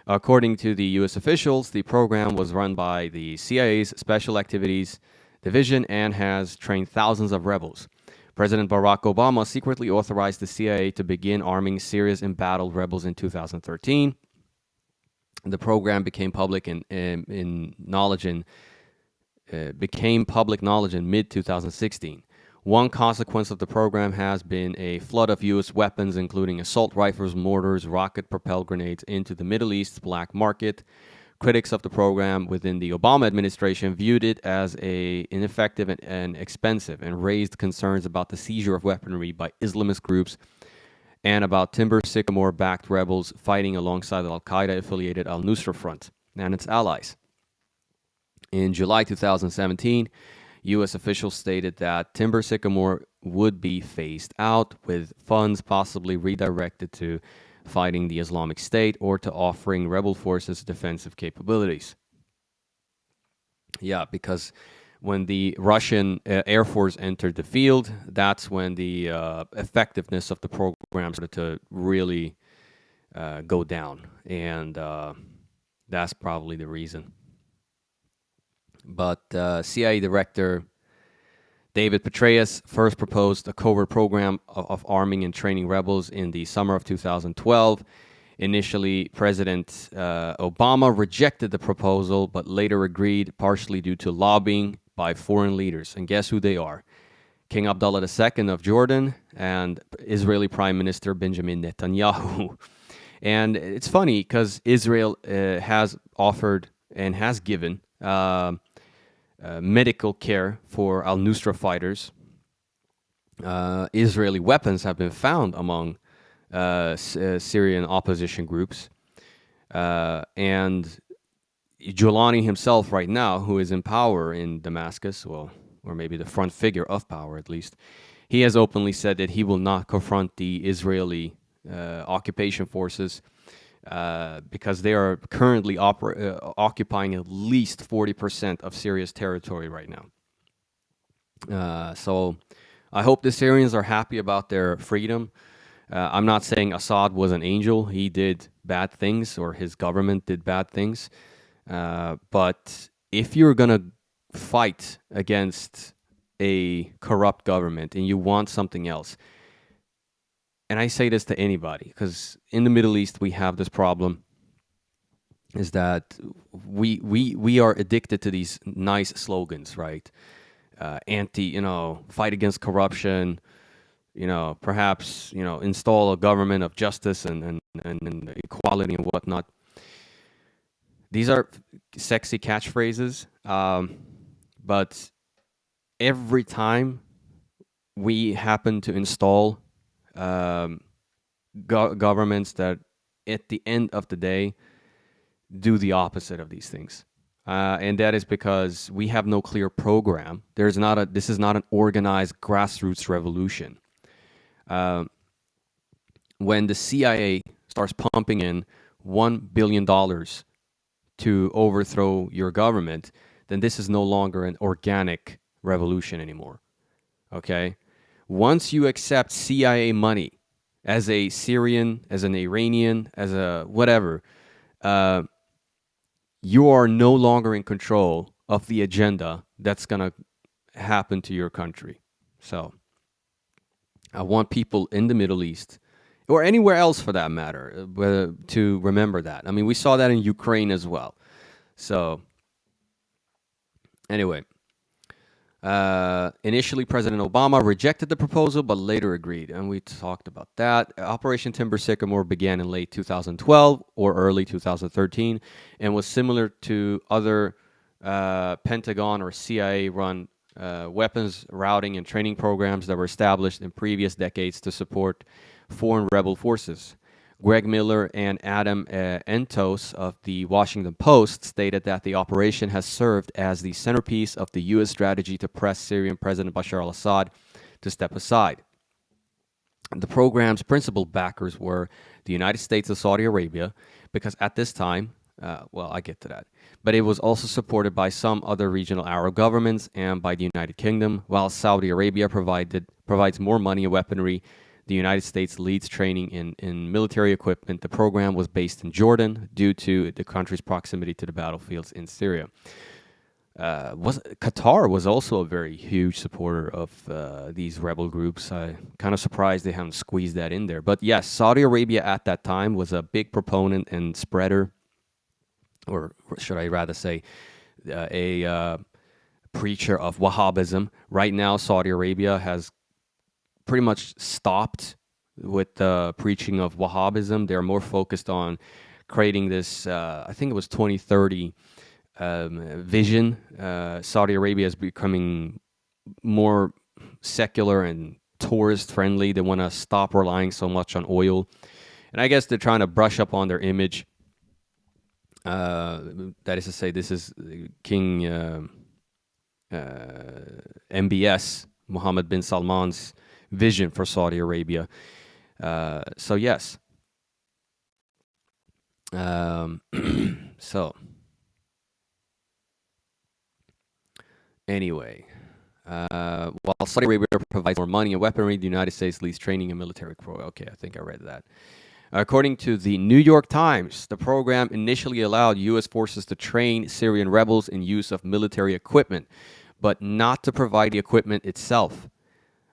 According to the U.S. officials, the program was run by the CIA's Special Activities Division and has trained thousands of rebels. President Barack Obama secretly authorized the CIA to begin arming Syria's embattled rebels in 2013. The program became public knowledge in mid-2016. One consequence of the program has been a flood of U.S. weapons, including assault rifles, mortars, rocket-propelled grenades, into the Middle East's black market. Critics of the program within the Obama administration viewed it as ineffective and expensive, and raised concerns about the seizure of weaponry by Islamist groups and about Timber Sycamore-backed rebels fighting alongside the al-Qaeda-affiliated al-Nusra Front and its allies. In July 2017, U.S. officials stated that Timber Sycamore would be phased out, with funds possibly redirected to fighting the Islamic State or to offering rebel forces defensive capabilities. Yeah, because when the Russian Air Force entered the field, that's when the effectiveness of the program started to really go down. And that's probably the reason. But CIA Director David Petraeus first proposed a covert program of arming and training rebels in the summer of 2012. Initially, President Obama rejected the proposal, but later agreed, partially due to lobbying by foreign leaders. And guess who they are? King Abdullah II of Jordan and Israeli Prime Minister Benjamin Netanyahu. And it's funny because Israel has offered and has given medical care for al-Nusra fighters. Israeli weapons have been found among Syrian opposition groups. And Giuliani himself right now, who is in power in Damascus, well, or maybe the front figure of power at least, he has openly said that he will not confront the Israeli occupation forces because they are currently occupying at least 40% of Syria's territory right now. So I hope the Syrians are happy about their freedom. I'm not saying Assad was an angel. He did bad things, or his government did bad things. But if you're going to fight against a corrupt government and you want something else, and I say this to anybody, because in the Middle East we have this problem. is that we are addicted to these nice slogans, right? Anti, fight against corruption, perhaps, install a government of justice and equality and whatnot. These are sexy catchphrases, but every time we happen to install um, governments that, at the end of the day, do the opposite of these things. And that is because we have no clear program. This is not an organized grassroots revolution. When the CIA starts pumping in $1 billion to overthrow your government, then this is no longer an organic revolution anymore. Okay? Once you accept CIA money as a Syrian, as an Iranian, as a whatever, you are no longer in control of the agenda that's going to happen to your country. So I want people in the Middle East, or anywhere else for that matter, to remember that. I mean, we saw that in Ukraine as well. So anyway, initially President Obama rejected the proposal, but later agreed, and we talked about that. Operation Timber Sycamore began in late 2012 or early 2013 and was similar to other Pentagon or CIA-run weapons routing and training programs that were established in previous decades to support foreign rebel forces. Greg Miller and Adam Entos of the Washington Post stated that the operation has served as the centerpiece of the U.S. strategy to press Syrian President Bashar al-Assad to step aside. The program's principal backers were the United States and Saudi Arabia, because at this time, I get to that, but it was also supported by some other regional Arab governments and by the United Kingdom. While Saudi Arabia provides more money and weaponry, the United States leads training in military equipment. The program was based in Jordan due to the country's proximity to the battlefields in Syria. Qatar was also a very huge supporter of these rebel groups. I'm kind of surprised they haven't squeezed that in there. But yes, Saudi Arabia at that time was a big proponent and spreader, or should I rather say, a preacher of Wahhabism. Right now, Saudi Arabia has pretty much stopped with the preaching of Wahhabism. They're more focused on creating this, I think it was 2030 vision. Saudi Arabia is becoming more secular and tourist friendly. They want to stop relying so much on oil. And I guess they're trying to brush up on their image. That is to say, this is King MBS, Mohammed bin Salman's vision for Saudi Arabia. So yes. So anyway, while Saudi Arabia provides more money and weaponry, the United States leads training and military program. Okay, I think I read that. According to the New York Times, the program initially allowed U.S. forces to train Syrian rebels in use of military equipment, but not to provide the equipment itself.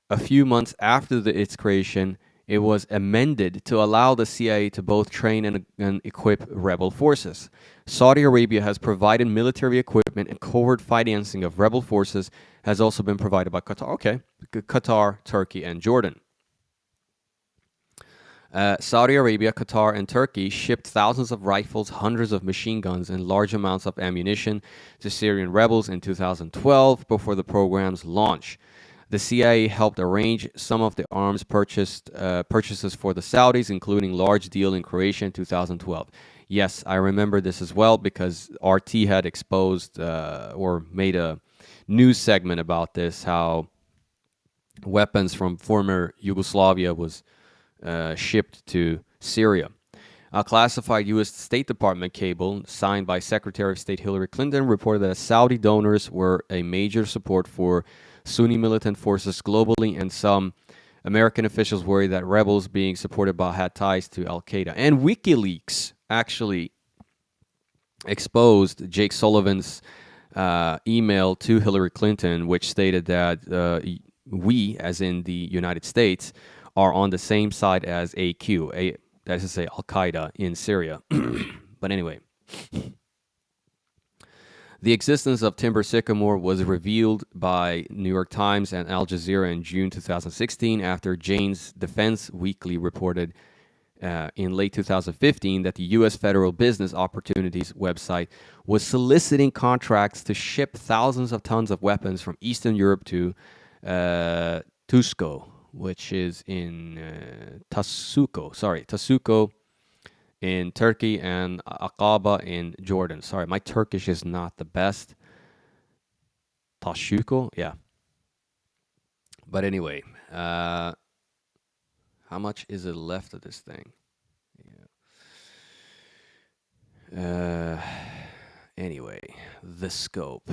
A few months after its creation, it was amended to allow the CIA to both train and equip rebel forces. Saudi Arabia has provided military equipment, and covert financing of rebel forces has also been provided by Qatar. Okay, Qatar, Turkey, and Jordan. Saudi Arabia, Qatar, and Turkey shipped thousands of rifles, hundreds of machine guns, and large amounts of ammunition to Syrian rebels in 2012 before the program's launch. The CIA helped arrange some of the arms purchases for the Saudis, including large deal in Croatia in 2012. Yes, I remember this as well because RT had exposed or made a news segment about this, how weapons from former Yugoslavia was shipped to Syria. A classified U.S. State Department cable signed by Secretary of State Hillary Clinton reported that Saudi donors were a major support for Sunni militant forces globally, and some American officials worry that rebels being supported by had ties to al-Qaeda. And WikiLeaks actually exposed Jake Sullivan's email to Hillary Clinton, which stated that we, as in the United States, are on the same side as AQ, that is to say Al-Qaeda in Syria. But anyway, The existence of Timber Sycamore was revealed by New York Times and Al Jazeera in June 2016 after Jane's Defense Weekly reported in late 2015 that the U.S. Federal Business Opportunities website was soliciting contracts to ship thousands of tons of weapons from Eastern Europe to Tusko, which is in Tasuko in Turkey and Aqaba in Jordan. Sorry, my Turkish is not the best. Tashuko, yeah. But anyway, how much is it left of this thing? Yeah. Anyway, the scope.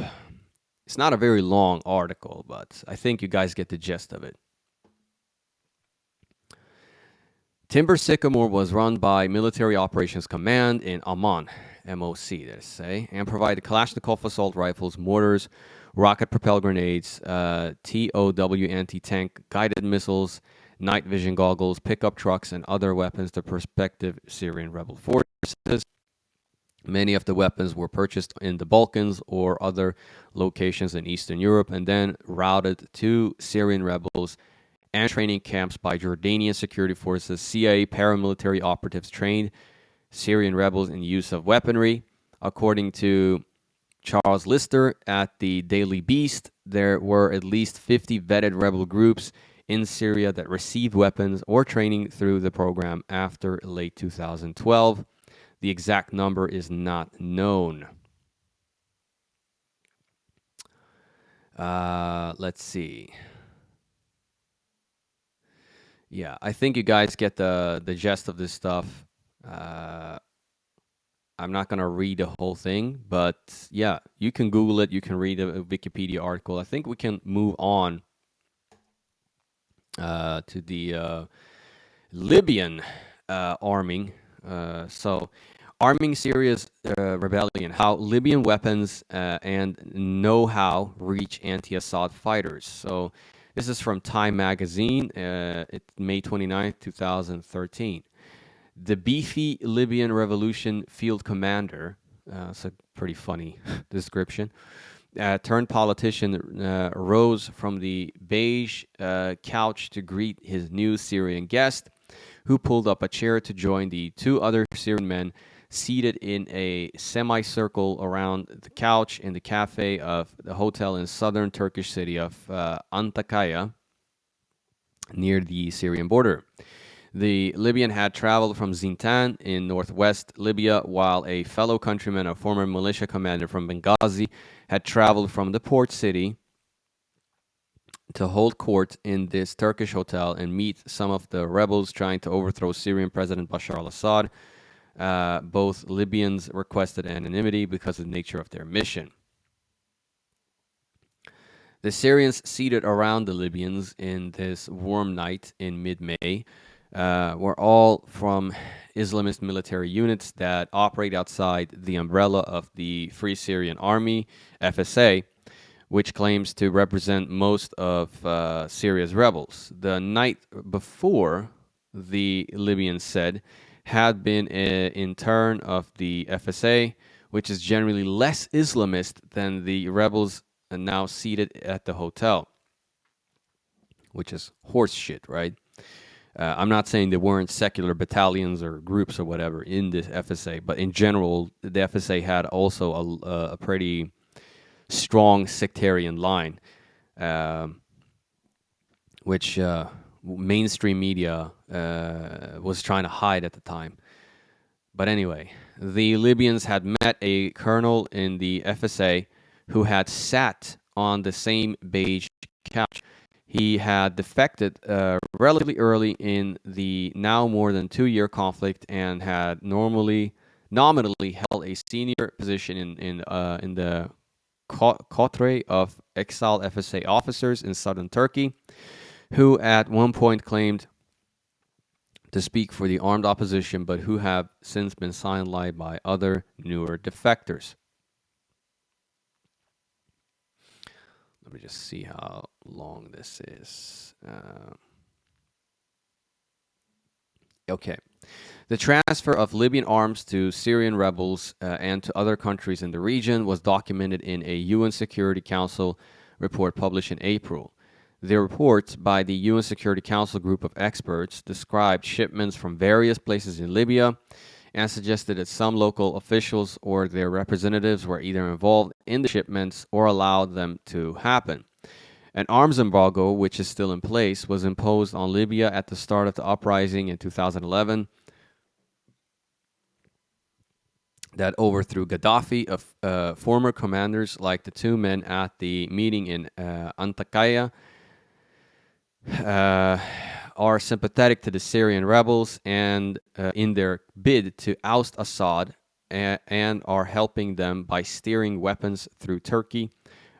It's not a very long article, but I think you guys get the gist of it. Timber Sycamore was run by Military Operations Command in Amman, MOC, they say, and provided Kalashnikov assault rifles, mortars, rocket-propelled grenades, TOW anti-tank guided missiles, night vision goggles, pickup trucks, and other weapons to prospective Syrian rebel forces. Many of the weapons were purchased in the Balkans or other locations in Eastern Europe and then routed to Syrian rebels and training camps by Jordanian security forces. CIA paramilitary operatives trained Syrian rebels in use of weaponry. According to Charles Lister at the Daily Beast, there were at least 50 vetted rebel groups in Syria that received weapons or training through the program after late 2012. The exact number is not known. Let's see. Yeah, I think you guys get the gist of this stuff. I'm not going to read the whole thing, but yeah, you can Google it. You can read a Wikipedia article. I think we can move on to the Libyan arming. So, arming Syria's rebellion, how Libyan weapons and know-how reach anti-Assad fighters. So, this is from Time Magazine, it's May 29th, 2013. The beefy Libyan revolution field commander, it's a pretty funny description, turned politician, rose from the beige couch to greet his new Syrian guest, who pulled up a chair to join the two other Syrian men seated in a semicircle around the couch in the cafe of the hotel in southern Turkish city of Antakya, near the Syrian border. The Libyan had traveled from Zintan in northwest Libya, while a fellow countryman, a former militia commander from Benghazi, had traveled from the port city to hold court in this Turkish hotel and meet some of the rebels trying to overthrow Syrian President Bashar al-Assad. Both Libyans requested anonymity because of the nature of their mission. The Syrians seated around the Libyans in this warm night in mid-May were all from Islamist military units that operate outside the umbrella of the Free Syrian Army, FSA, which claims to represent most of Syria's rebels. The night before, the Libyans said, had been in turn of the FSA, which is generally less Islamist than the rebels now seated at the hotel, which is horse shit, right? I'm not saying there weren't secular battalions or groups or whatever in this FSA, but in general, the FSA had also a pretty strong sectarian line, which mainstream media was trying to hide at the time. But anyway, the Libyans had met a colonel in the FSA who had sat on the same beige couch. He had defected relatively early in the now more than 2-year conflict and had nominally held a senior position in the cadre of exiled FSA officers in southern Turkey, who at one point claimed to speak for the armed opposition, but who have since been sidelined by other newer defectors. Let me just see how long this is. Okay. The transfer of Libyan arms to Syrian rebels and to other countries in the region was documented in a UN Security Council report published in April. The report by the UN Security Council group of experts described shipments from various places in Libya and suggested that some local officials or their representatives were either involved in the shipments or allowed them to happen. An arms embargo, which is still in place, was imposed on Libya at the start of the uprising in 2011 that overthrew Gaddafi. Former commanders like the two men at the meeting in Antakya are sympathetic to the Syrian rebels and in their bid to oust Assad and are helping them by steering weapons through Turkey,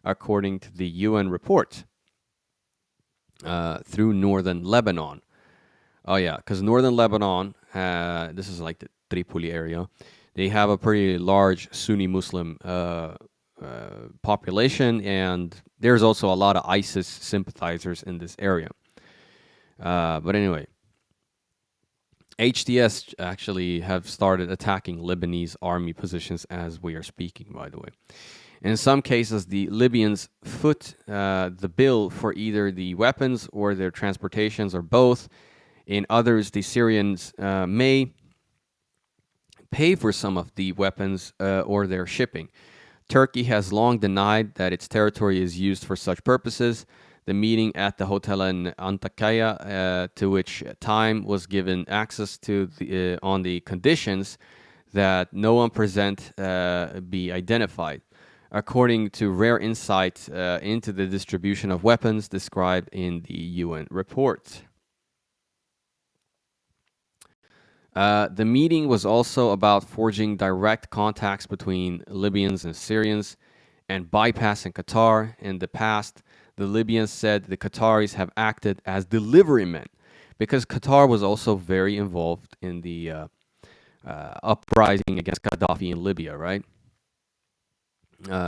according to the UN report, through northern Lebanon. Oh yeah, because northern Lebanon, this is like the Tripoli area, they have a pretty large Sunni Muslim population, and there's also a lot of ISIS sympathizers in this area. But anyway, HTS actually have started attacking Lebanese army positions as we are speaking, by the way. In some cases, the Libyans foot the bill for either the weapons or their transportations or both. In others, the Syrians may pay for some of the weapons or their shipping. Turkey has long denied that its territory is used for such purposes. The meeting at the hotel in Antakya, to which time was given access to on the conditions that no one present be identified, according to rare insight into the distribution of weapons described in the UN report. The meeting was also about forging direct contacts between Libyans and Syrians and bypassing Qatar. In the past, the Libyans said the Qataris have acted as delivery men because Qatar was also very involved in the uprising against Gaddafi in Libya, right?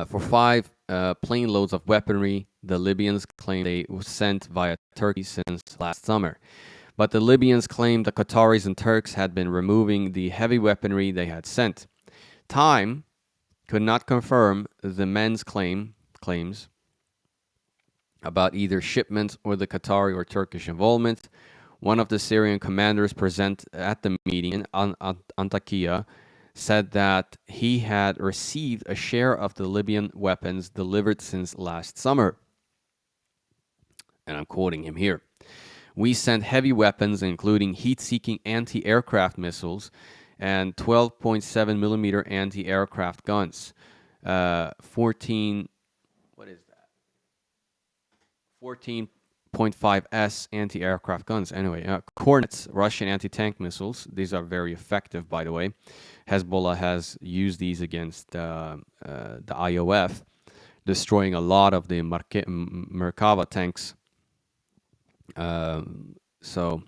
For 5 plane loads of weaponry, the Libyans claim they were sent via Turkey since last summer. But the Libyans claimed the Qataris and Turks had been removing the heavy weaponry they had sent. Time could not confirm the men's claims about either shipments or the Qatari or Turkish involvement. One of the Syrian commanders present at the meeting in Antakya said that he had received a share of the Libyan weapons delivered since last summer. And I'm quoting him here. We sent heavy weapons, including heat-seeking anti-aircraft missiles and 12.7 millimeter anti-aircraft guns. 14 14.5S anti-aircraft guns. Anyway, Kornets, Russian anti-tank missiles. These are very effective, by the way. Hezbollah has used these against the IOF, destroying a lot of the Merkava tanks. So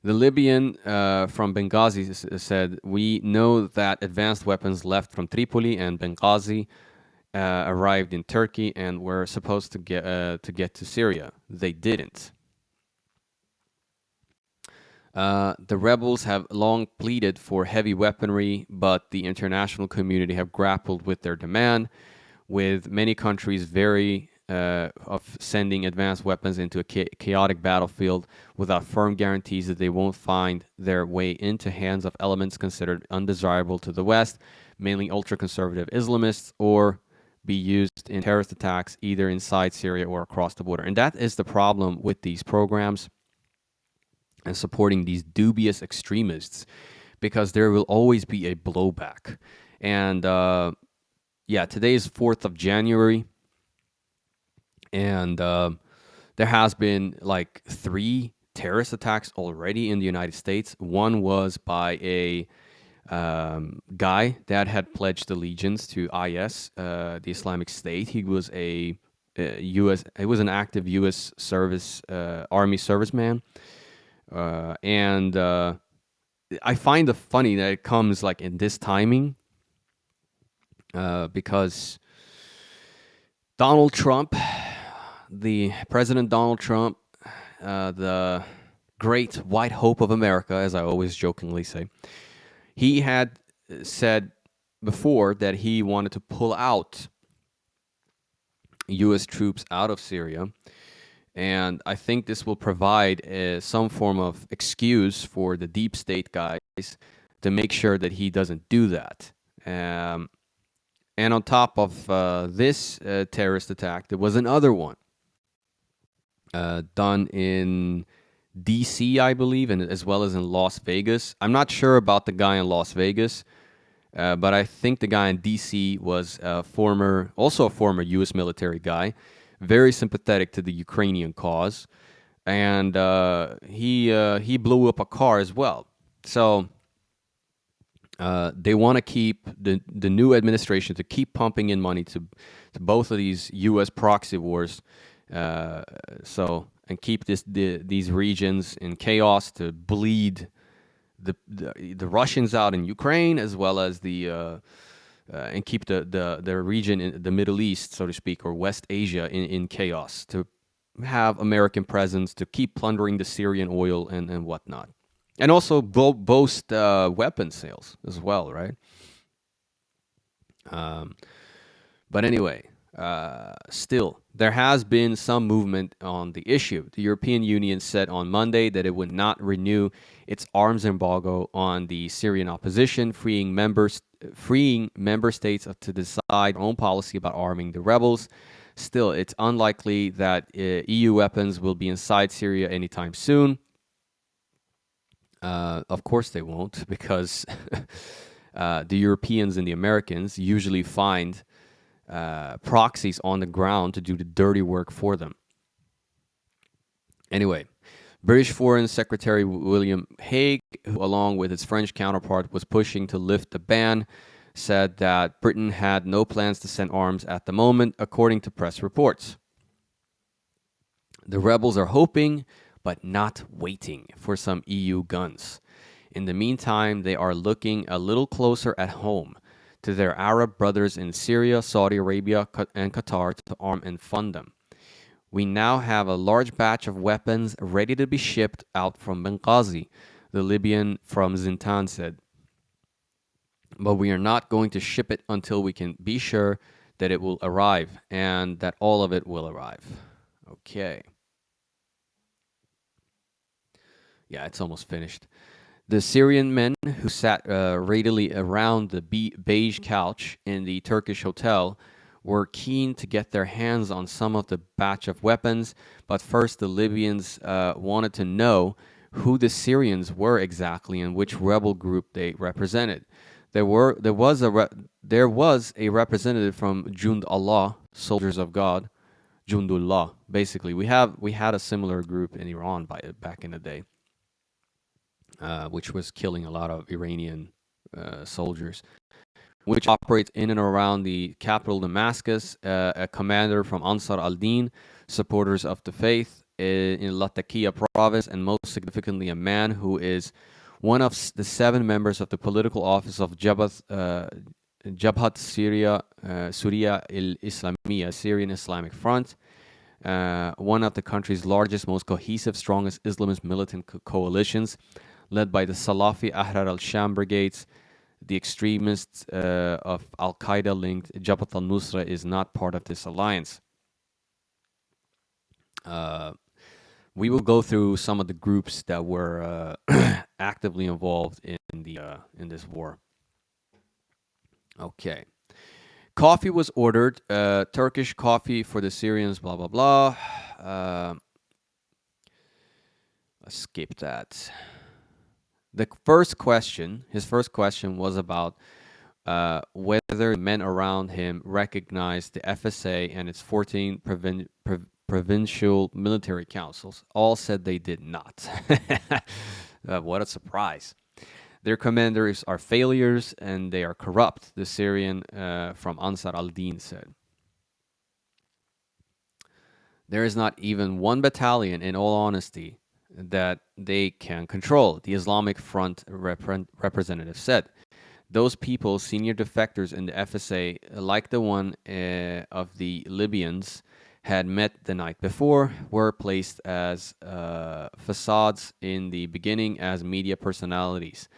the Libyan from Benghazi said, we know that advanced weapons left from Tripoli and Benghazi arrived in Turkey and were supposed to get to Syria. They didn't. The rebels have long pleaded for heavy weaponry, but the international community have grappled with their demand, with many countries of sending advanced weapons into a chaotic battlefield without firm guarantees that they won't find their way into hands of elements considered undesirable to the West, mainly ultra-conservative Islamists, or be used in terrorist attacks either inside Syria or across the border. And that is the problem with these programs and supporting these dubious extremists, because there will always be a blowback. And today is 4th of January. And there has been like 3 terrorist attacks already in the United States. One was by a guy that had pledged allegiance to IS, the Islamic State. He was he was an active U.S. service, Army serviceman. And I find it funny that it comes like in this timing, because Donald Trump, the President Donald Trump, the great white hope of America, as I always jokingly say, he had said before that he wanted to pull out U.S. troops out of Syria. And I think this will provide some form of excuse for the deep state guys to make sure that he doesn't do that. And on top of this terrorist attack, there was another one done in D.C., I believe, and as well as in Las Vegas. I'm not sure about the guy in Las Vegas, but I think the guy in D.C. was also a former U.S. military guy, very sympathetic to the Ukrainian cause, and he blew up a car as well. So they want to keep the new administration to keep pumping in money to both of these U.S. proxy wars, and keep these regions in chaos, to bleed the Russians out in Ukraine, as well as and keep the region in the Middle East, so to speak, or West Asia in chaos, to have American presence, to keep plundering the Syrian oil and whatnot. And also boast weapon sales as well, right? But anyway, still, there has been some movement on the issue. The European Union said on Monday that it would not renew its arms embargo on the Syrian opposition, freeing member states to decide their own policy about arming the rebels. Still, it's unlikely that EU weapons will be inside Syria anytime soon. Of course they won't, because the Europeans and the Americans usually find proxies on the ground to do the dirty work for them. Anyway, British Foreign Secretary William Hague, who along with its French counterpart was pushing to lift the ban, said that Britain had no plans to send arms at the moment, according to press reports. The rebels are hoping, but not waiting, for some EU guns. In the meantime, they are looking a little closer at home to their Arab brothers in Syria, Saudi Arabia, and Qatar to arm and fund them. We now have a large batch of weapons ready to be shipped out from Benghazi, the Libyan from Zintan said. But we are not going to ship it until we can be sure that it will arrive, and that all of it will arrive. Okay. Yeah, it's almost finished. The Syrian men who sat readily around the beige couch in the Turkish hotel were keen to get their hands on some of the batch of weapons, but first the Libyans wanted to know who the Syrians were exactly and which rebel group they represented. There was a representative from Jund Allah, Soldiers of God, Jundullah. Basically, we had a similar group in Iran back in the day, which was killing a lot of Iranian soldiers, which operates in and around the capital Damascus. A commander from Ansar al-Din, supporters of the faith, in Latakia province, and most significantly a man who is one of the 7 members of the political office of Jabhat Syria al-Islamiyya, Syrian Islamic Front, one of the country's largest, most cohesive, strongest Islamist militant coalitions, led by the Salafi Ahrar al-Sham brigades. The extremists of al-Qaeda-linked Jabhat al-Nusra is not part of this alliance. We will go through some of the groups that were actively involved in this war. Okay. Coffee was ordered, Turkish coffee for the Syrians, blah, blah, blah. Let's skip that. His first question was about whether the men around him recognized the FSA and its 14 provincial military councils. All said they did not. What a surprise. Their commanders are failures and they are corrupt, the Syrian from Ansar al-Din said. There is not even one battalion, in all honesty, that they can control, the Islamic Front representative said. Those people, senior defectors in the FSA, like the one of the Libyans, had met the night before were placed as facades in the beginning as media personalities,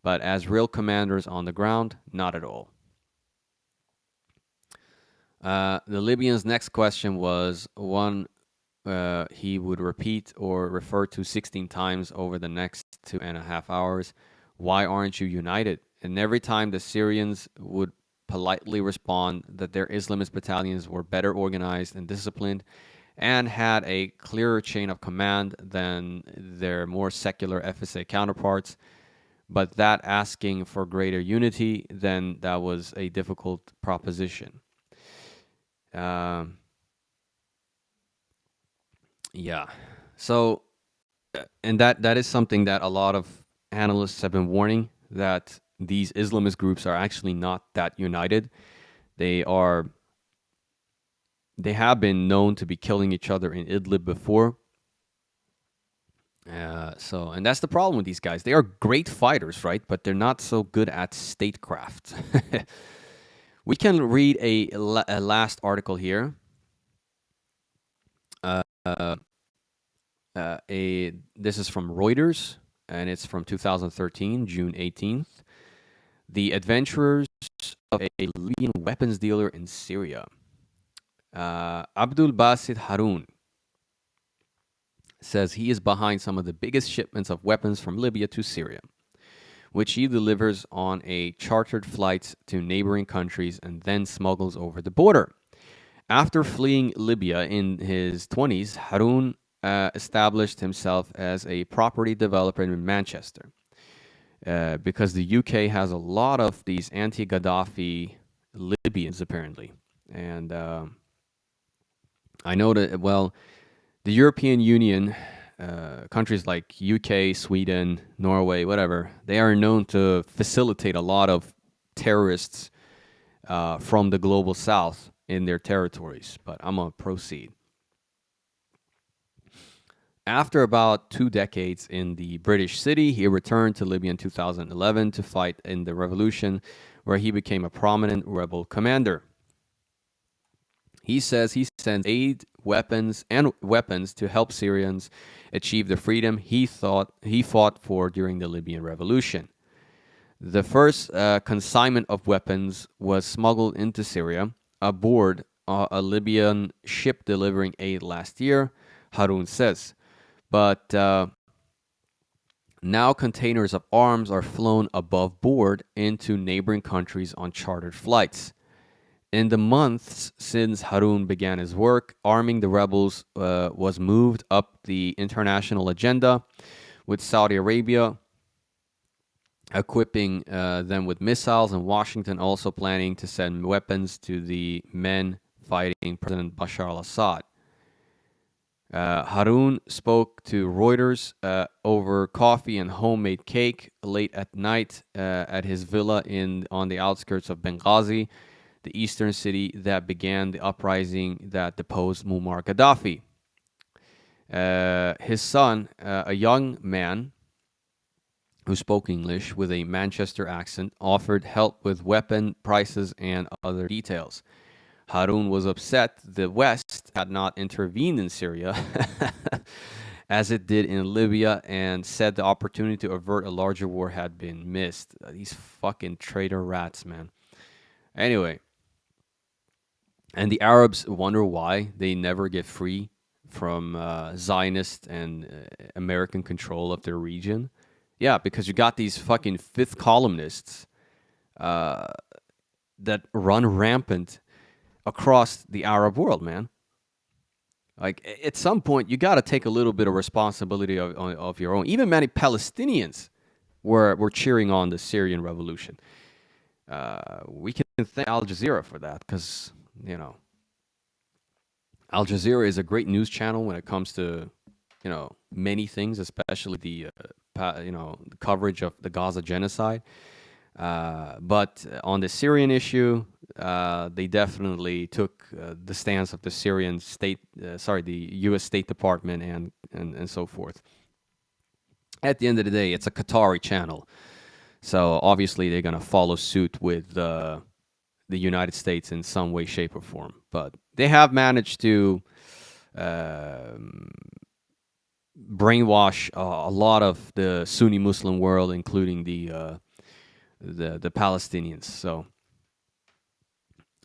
but as real commanders on the ground, not at all. The Libyan's next question was one he would repeat or refer to 16 times over the next 2.5 hours. Why aren't you united? And every time the Syrians would politely respond that their Islamist battalions were better organized and disciplined and had a clearer chain of command than their more secular FSA counterparts, but that asking for greater unity, then that was a difficult proposition. Yeah. So, and that is something that a lot of analysts have been warning, that these Islamist groups are actually not that united. They have been known to be killing each other in Idlib before. And that's the problem with these guys. They are great fighters, right? But they're not so good at statecraft. We can read a last article here. This is from Reuters, and it's from 2013, June 18th. The adventurers of a Libyan weapons dealer in Syria. Abdul Basit Haroun says he is behind some of the biggest shipments of weapons from Libya to Syria, which he delivers on a chartered flights to neighboring countries and then smuggles over the border. After fleeing Libya in his 20s, Haroun established himself as a property developer in Manchester because the UK has a lot of these anti-Gaddafi Libyans, apparently. And I know that, well, the European Union, countries like UK, Sweden, Norway, whatever, they are known to facilitate a lot of terrorists from the global south in their territories. But I'm going to proceed. After about 2 decades in the British city, he returned to Libya in 2011 to fight in the revolution, where he became a prominent rebel commander. He says he sends aid, weapons to help Syrians achieve the freedom he fought for during the Libyan revolution. The first consignment of weapons was smuggled into Syria aboard a Libyan ship delivering aid last year, Haroun says. But now containers of arms are flown above board into neighboring countries on chartered flights. In the months since Haroun began his work, arming the rebels was moved up the international agenda, with Saudi Arabia equipping them with missiles, and Washington also planning to send weapons to the men fighting President Bashar al-Assad. Haroun spoke to Reuters over coffee and homemade cake late at night at his villa on the outskirts of Benghazi, the eastern city that began the uprising that deposed Muammar Gaddafi. His son, a young man who spoke English with a Manchester accent, offered help with weapon prices and other details. Haroun was upset the West had not intervened in Syria as it did in Libya, and said the opportunity to avert a larger war had been missed. These fucking traitor rats, man. Anyway, and the Arabs wonder why they never get free from Zionist and American control of their region. Yeah, because you got these fucking fifth columnists that run rampant across the Arab world, man. Like, at some point, you got to take a little bit of responsibility of your own. Even many Palestinians were cheering on the Syrian revolution. We can thank Al Jazeera for that, because, you know, Al Jazeera is a great news channel when it comes to, you know, many things, especially the coverage of the Gaza genocide. But on the Syrian issue, they definitely took the stance of the Syrian state, the U.S. State Department and so forth. At the end of the day, it's a Qatari channel, so obviously they're gonna follow suit with the United States in some way, shape, or form. But they have managed to um, brainwash a lot of the Sunni Muslim world, including the Palestinians. So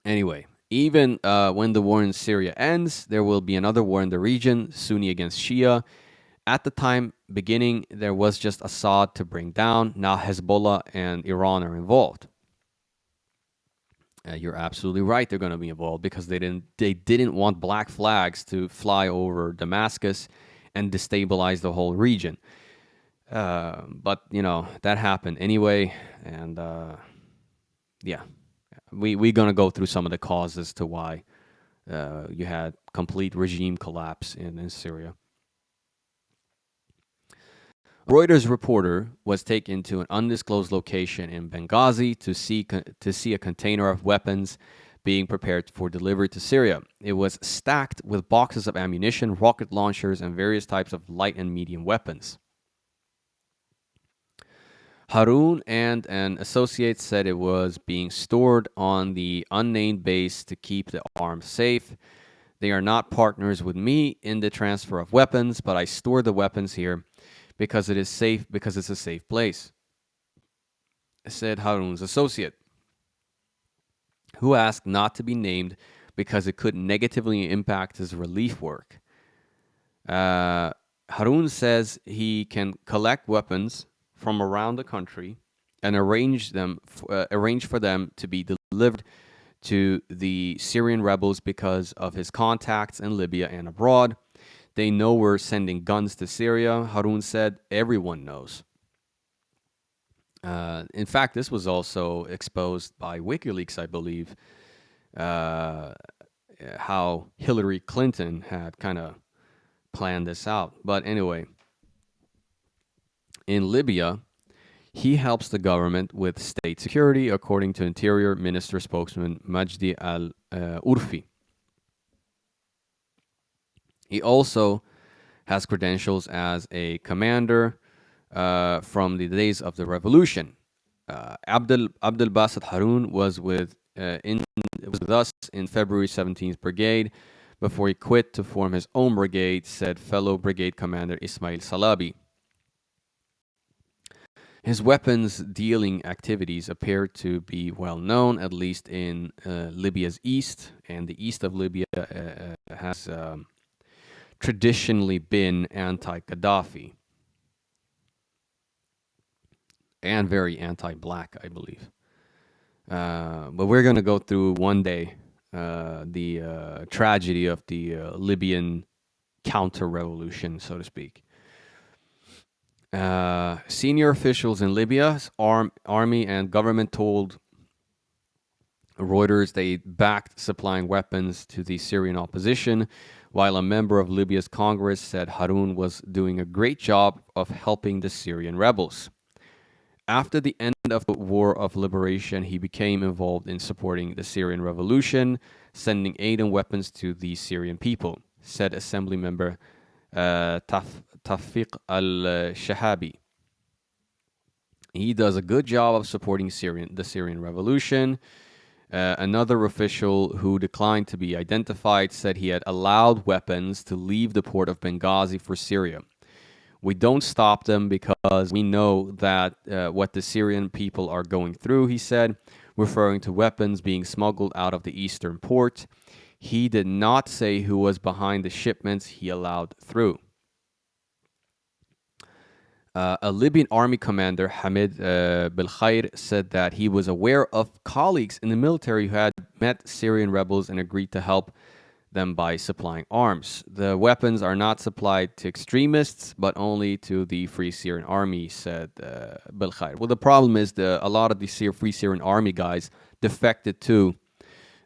anyway, even when the war in Syria ends, there will be another war in the region, Sunni against Shia. At the time beginning, there was just Assad to bring down. Now Hezbollah and Iran are involved. You're absolutely right. They're going to be involved because they didn't want black flags to fly over Damascus and destabilize the whole region. But that happened anyway, and yeah, we're gonna go through some of the causes to why you had complete regime collapse in Syria. A Reuters reporter was taken to an undisclosed location in Benghazi to see a container of weapons being prepared for delivery to Syria. It was stacked with boxes of ammunition, rocket launchers, and various types of light and medium weapons. Harun and an associate said it was being stored on the unnamed base to keep the arms safe. They are not partners with me in the transfer of weapons, but I store the weapons here because it is safe, because it's a safe place, said Harun's associate, who asked not to be named because it could negatively impact his relief work. Harun says he can collect weapons from around the country and arrange for them to be delivered to the Syrian rebels because of his contacts in Libya and abroad. They know we're sending guns to Syria, Harun said. Everyone knows. In fact, this was also exposed by WikiLeaks, I believe, how Hillary Clinton had kind of planned this out. But anyway, in Libya, he helps the government with state security, according to Interior Minister spokesman Majdi al-Urfi. He also has credentials as a commander from the days of the revolution. Abdel Basit Harun was with us in February 17th Brigade before he quit to form his own brigade, said fellow brigade commander Ismail Salabi. His weapons dealing activities appear to be well known, at least in Libya's east, and the east of Libya has traditionally been anti-Gaddafi and very anti-black, I believe. But we're going to go through one day the tragedy of the Libyan counter-revolution, so to speak. Senior officials in Libya's army and government told Reuters they backed supplying weapons to the Syrian opposition, while a member of Libya's Congress said Harun was doing a great job of helping the Syrian rebels. After the end of the War of Liberation, he became involved in supporting the Syrian revolution, sending aid and weapons to the Syrian people, said Assembly member Tawfiq al-Shahabi. He does a good job of supporting the Syrian revolution. Another official who declined to be identified said he had allowed weapons to leave the port of Benghazi for Syria. We don't stop them because we know that what the Syrian people are going through, he said, referring to weapons being smuggled out of the eastern port. He did not say who was behind the shipments he allowed through. A Libyan army commander, Hamid Belkhair, said that he was aware of colleagues in the military who had met Syrian rebels and agreed to help them by supplying arms. The weapons are not supplied to extremists, but only to the Free Syrian Army, said Belkhair. Well, the problem is a lot of the Free Syrian Army guys defected to,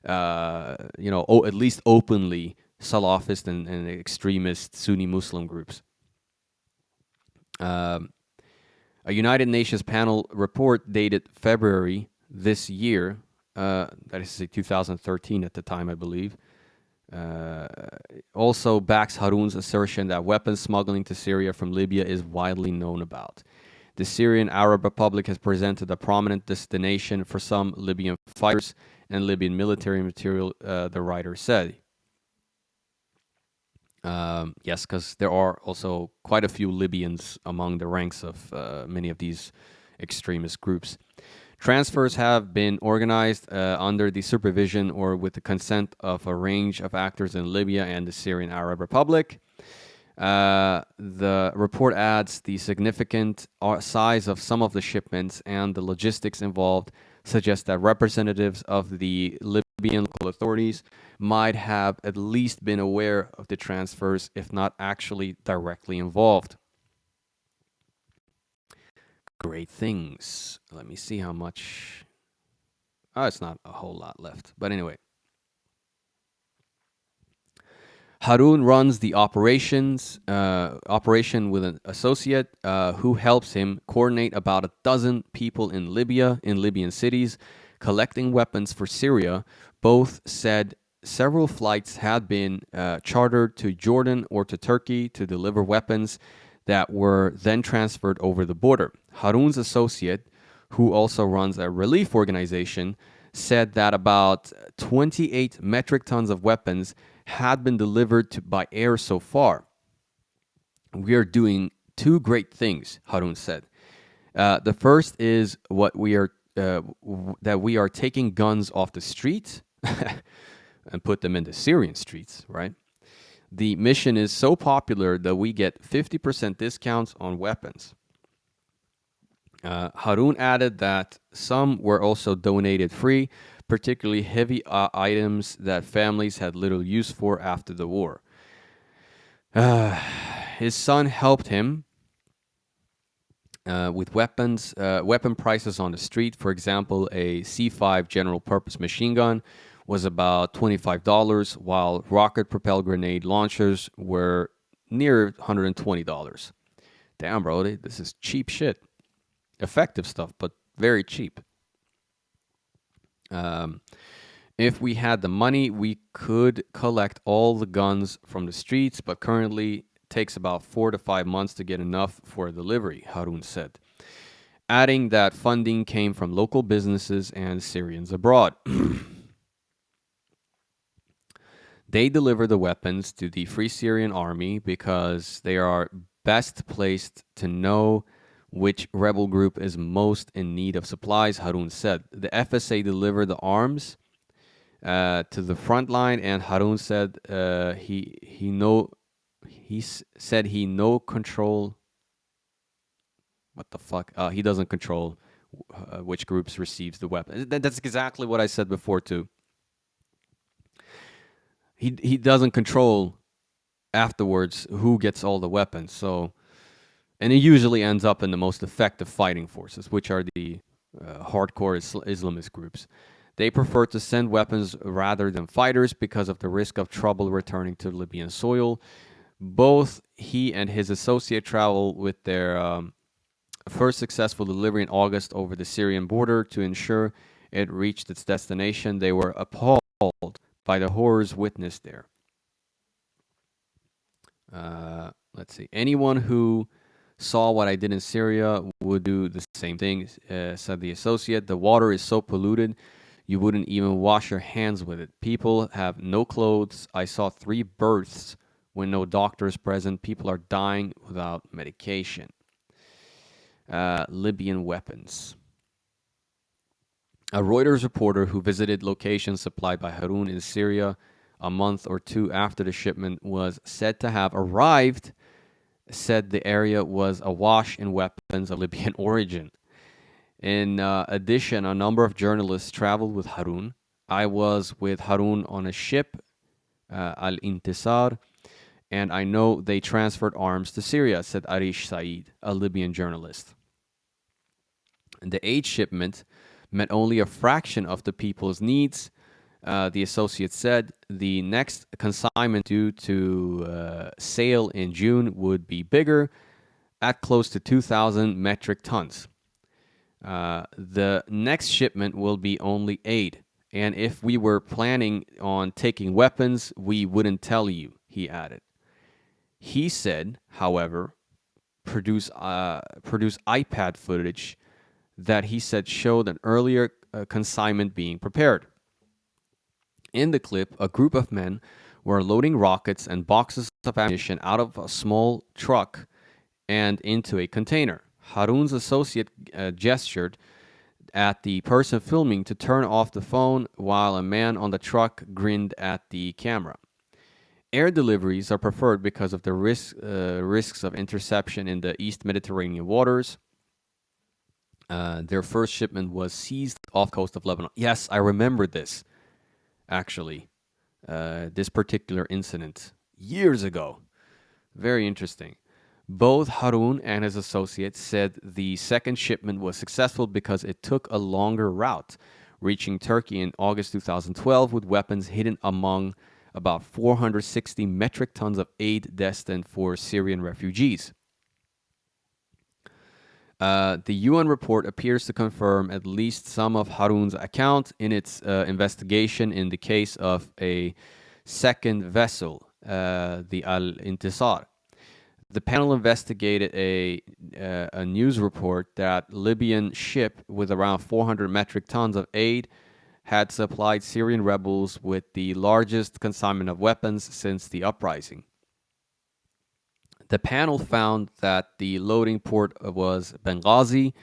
at least openly, Salafist and extremist Sunni Muslim groups. A United Nations panel report dated February this year, that is 2013 at the time, I believe, also backs Harun's assertion that weapons smuggling to Syria from Libya is widely known about. The Syrian Arab Republic has presented a prominent destination for some Libyan fighters and Libyan military material, the writer said. Yes, because there are also quite a few Libyans among the ranks of many of these extremist groups. Transfers have been organized under the supervision or with the consent of a range of actors in Libya and the Syrian Arab Republic. The report adds the significant size of some of the shipments and the logistics involved suggest that representatives of the Libyan local authorities might have at least been aware of the transfers, if not actually directly involved. Great things. Let me see how much. Oh, it's not a whole lot left. But anyway, Harun runs the operation with an associate who helps him coordinate about a dozen people in Libya, in Libyan cities, collecting weapons for Syria. Both said several flights had been chartered to Jordan or to Turkey to deliver weapons that were then transferred over the border. Harun's associate, who also runs a relief organization, said that about 28 metric tons of weapons had been delivered by air so far. We are doing two great things, Harun said. The first is that we are taking guns off the street and put them in the Syrian streets, right? The mission is so popular that we get 50% discounts on weapons. Harun added that some were also donated free, particularly heavy items that families had little use for after the war. His son helped him with weapon prices on the street. For example, a C5 general purpose machine gun was about $25, while rocket-propelled grenade launchers were near $120. Damn, bro, this is cheap shit. Effective stuff, but very cheap. If we had the money, we could collect all the guns from the streets, but currently it takes about 4 to 5 months to get enough for a delivery, Harun said, adding that funding came from local businesses and Syrians abroad. They deliver the weapons to the Free Syrian Army because they are best placed to know which rebel group is most in need of supplies, Harun said. The FSA delivered the arms to the front line, and Harun said he no control. What the fuck? He doesn't control which groups receives the weapon. That's exactly what I said before too. He doesn't control afterwards who gets all the weapons. So. And it usually ends up in the most effective fighting forces, which are the hardcore Islamist groups. They prefer to send weapons rather than fighters because of the risk of trouble returning to Libyan soil. Both he and his associate travel with their first successful delivery in August over the Syrian border to ensure it reached its destination. They were appalled by the horrors witnessed there. Let's see. Anyone who saw what I did in Syria would do the same thing, said the associate. The water is so polluted, you wouldn't even wash your hands with it. People have no clothes. I saw 3 births when no doctor is present. People are dying without medication. Libyan weapons. A Reuters reporter who visited locations supplied by Harun in Syria a month or 2 after the shipment was said to have arrived said the area was awash in weapons of Libyan origin. In addition, a number of journalists traveled with Harun. I was with Harun on a ship, al-Intisar, and I know they transferred arms to Syria, said Arish Said, a Libyan journalist. And the aid shipment met only a fraction of the people's needs. The associate said the next consignment due to sail in June would be bigger, at close to 2,000 metric tons. The next shipment will be only 8, and if we were planning on taking weapons, we wouldn't tell you, he added. He said, however, produce iPad footage that he said showed an earlier consignment being prepared. In the clip, a group of men were loading rockets and boxes of ammunition out of a small truck and into a container. Harun's associate gestured at the person filming to turn off the phone while a man on the truck grinned at the camera. Air deliveries are preferred because of the risks of interception in the East Mediterranean waters. Their first shipment was seized off the coast of Lebanon. Yes, I remember this, actually. This particular incident years ago. Very interesting. Both Harun and his associates said the second shipment was successful because it took a longer route, reaching Turkey in August 2012 with weapons hidden among about 460 metric tons of aid destined for Syrian refugees. The UN report appears to confirm at least some of Harun's account in its investigation in the case of a second vessel, the al-Intisar. The panel investigated a news report that Libyan ship with around 400 metric tons of aid had supplied Syrian rebels with the largest consignment of weapons since the uprising. The panel found that the loading port was Benghazi,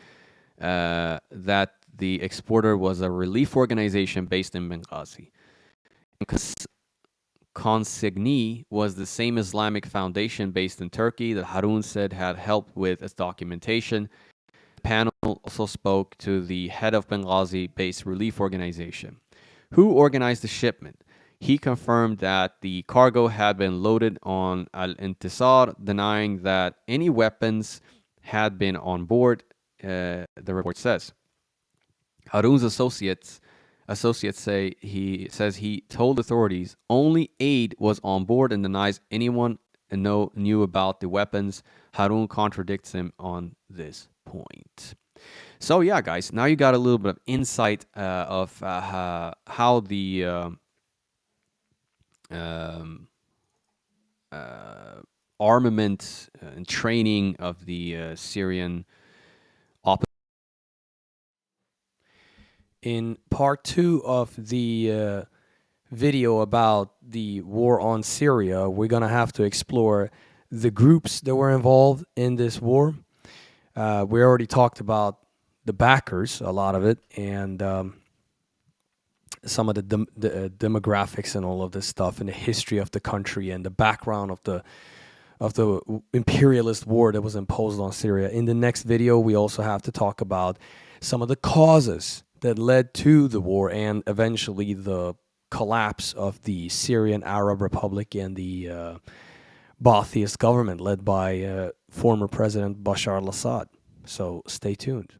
that the exporter was a relief organization based in Benghazi. Consignee was the same Islamic foundation based in Turkey that Harun said had helped with its documentation. The panel also spoke to the head of Benghazi-based relief organization. Who organized the shipment? He confirmed that the cargo had been loaded on al-Intisar, denying that any weapons had been on board, the report says. Harun's associates say he told authorities only aid was on board and denies anyone knew about the weapons. Harun contradicts him on this point. So yeah, guys, now you got a little bit of insight of how the armament and training of the Syrian opposition. In part 2 of the video about the war on Syria, we're going to have to explore the groups that were involved in this war. We already talked about the backers, a lot of it, and some of the demographics and all of this stuff, and the history of the country and the background of the imperialist war that was imposed on Syria. In the next video, we also have to talk about some of the causes that led to the war and eventually the collapse of the Syrian Arab Republic and the Baathist government led by former President Bashar al-Assad. So stay tuned.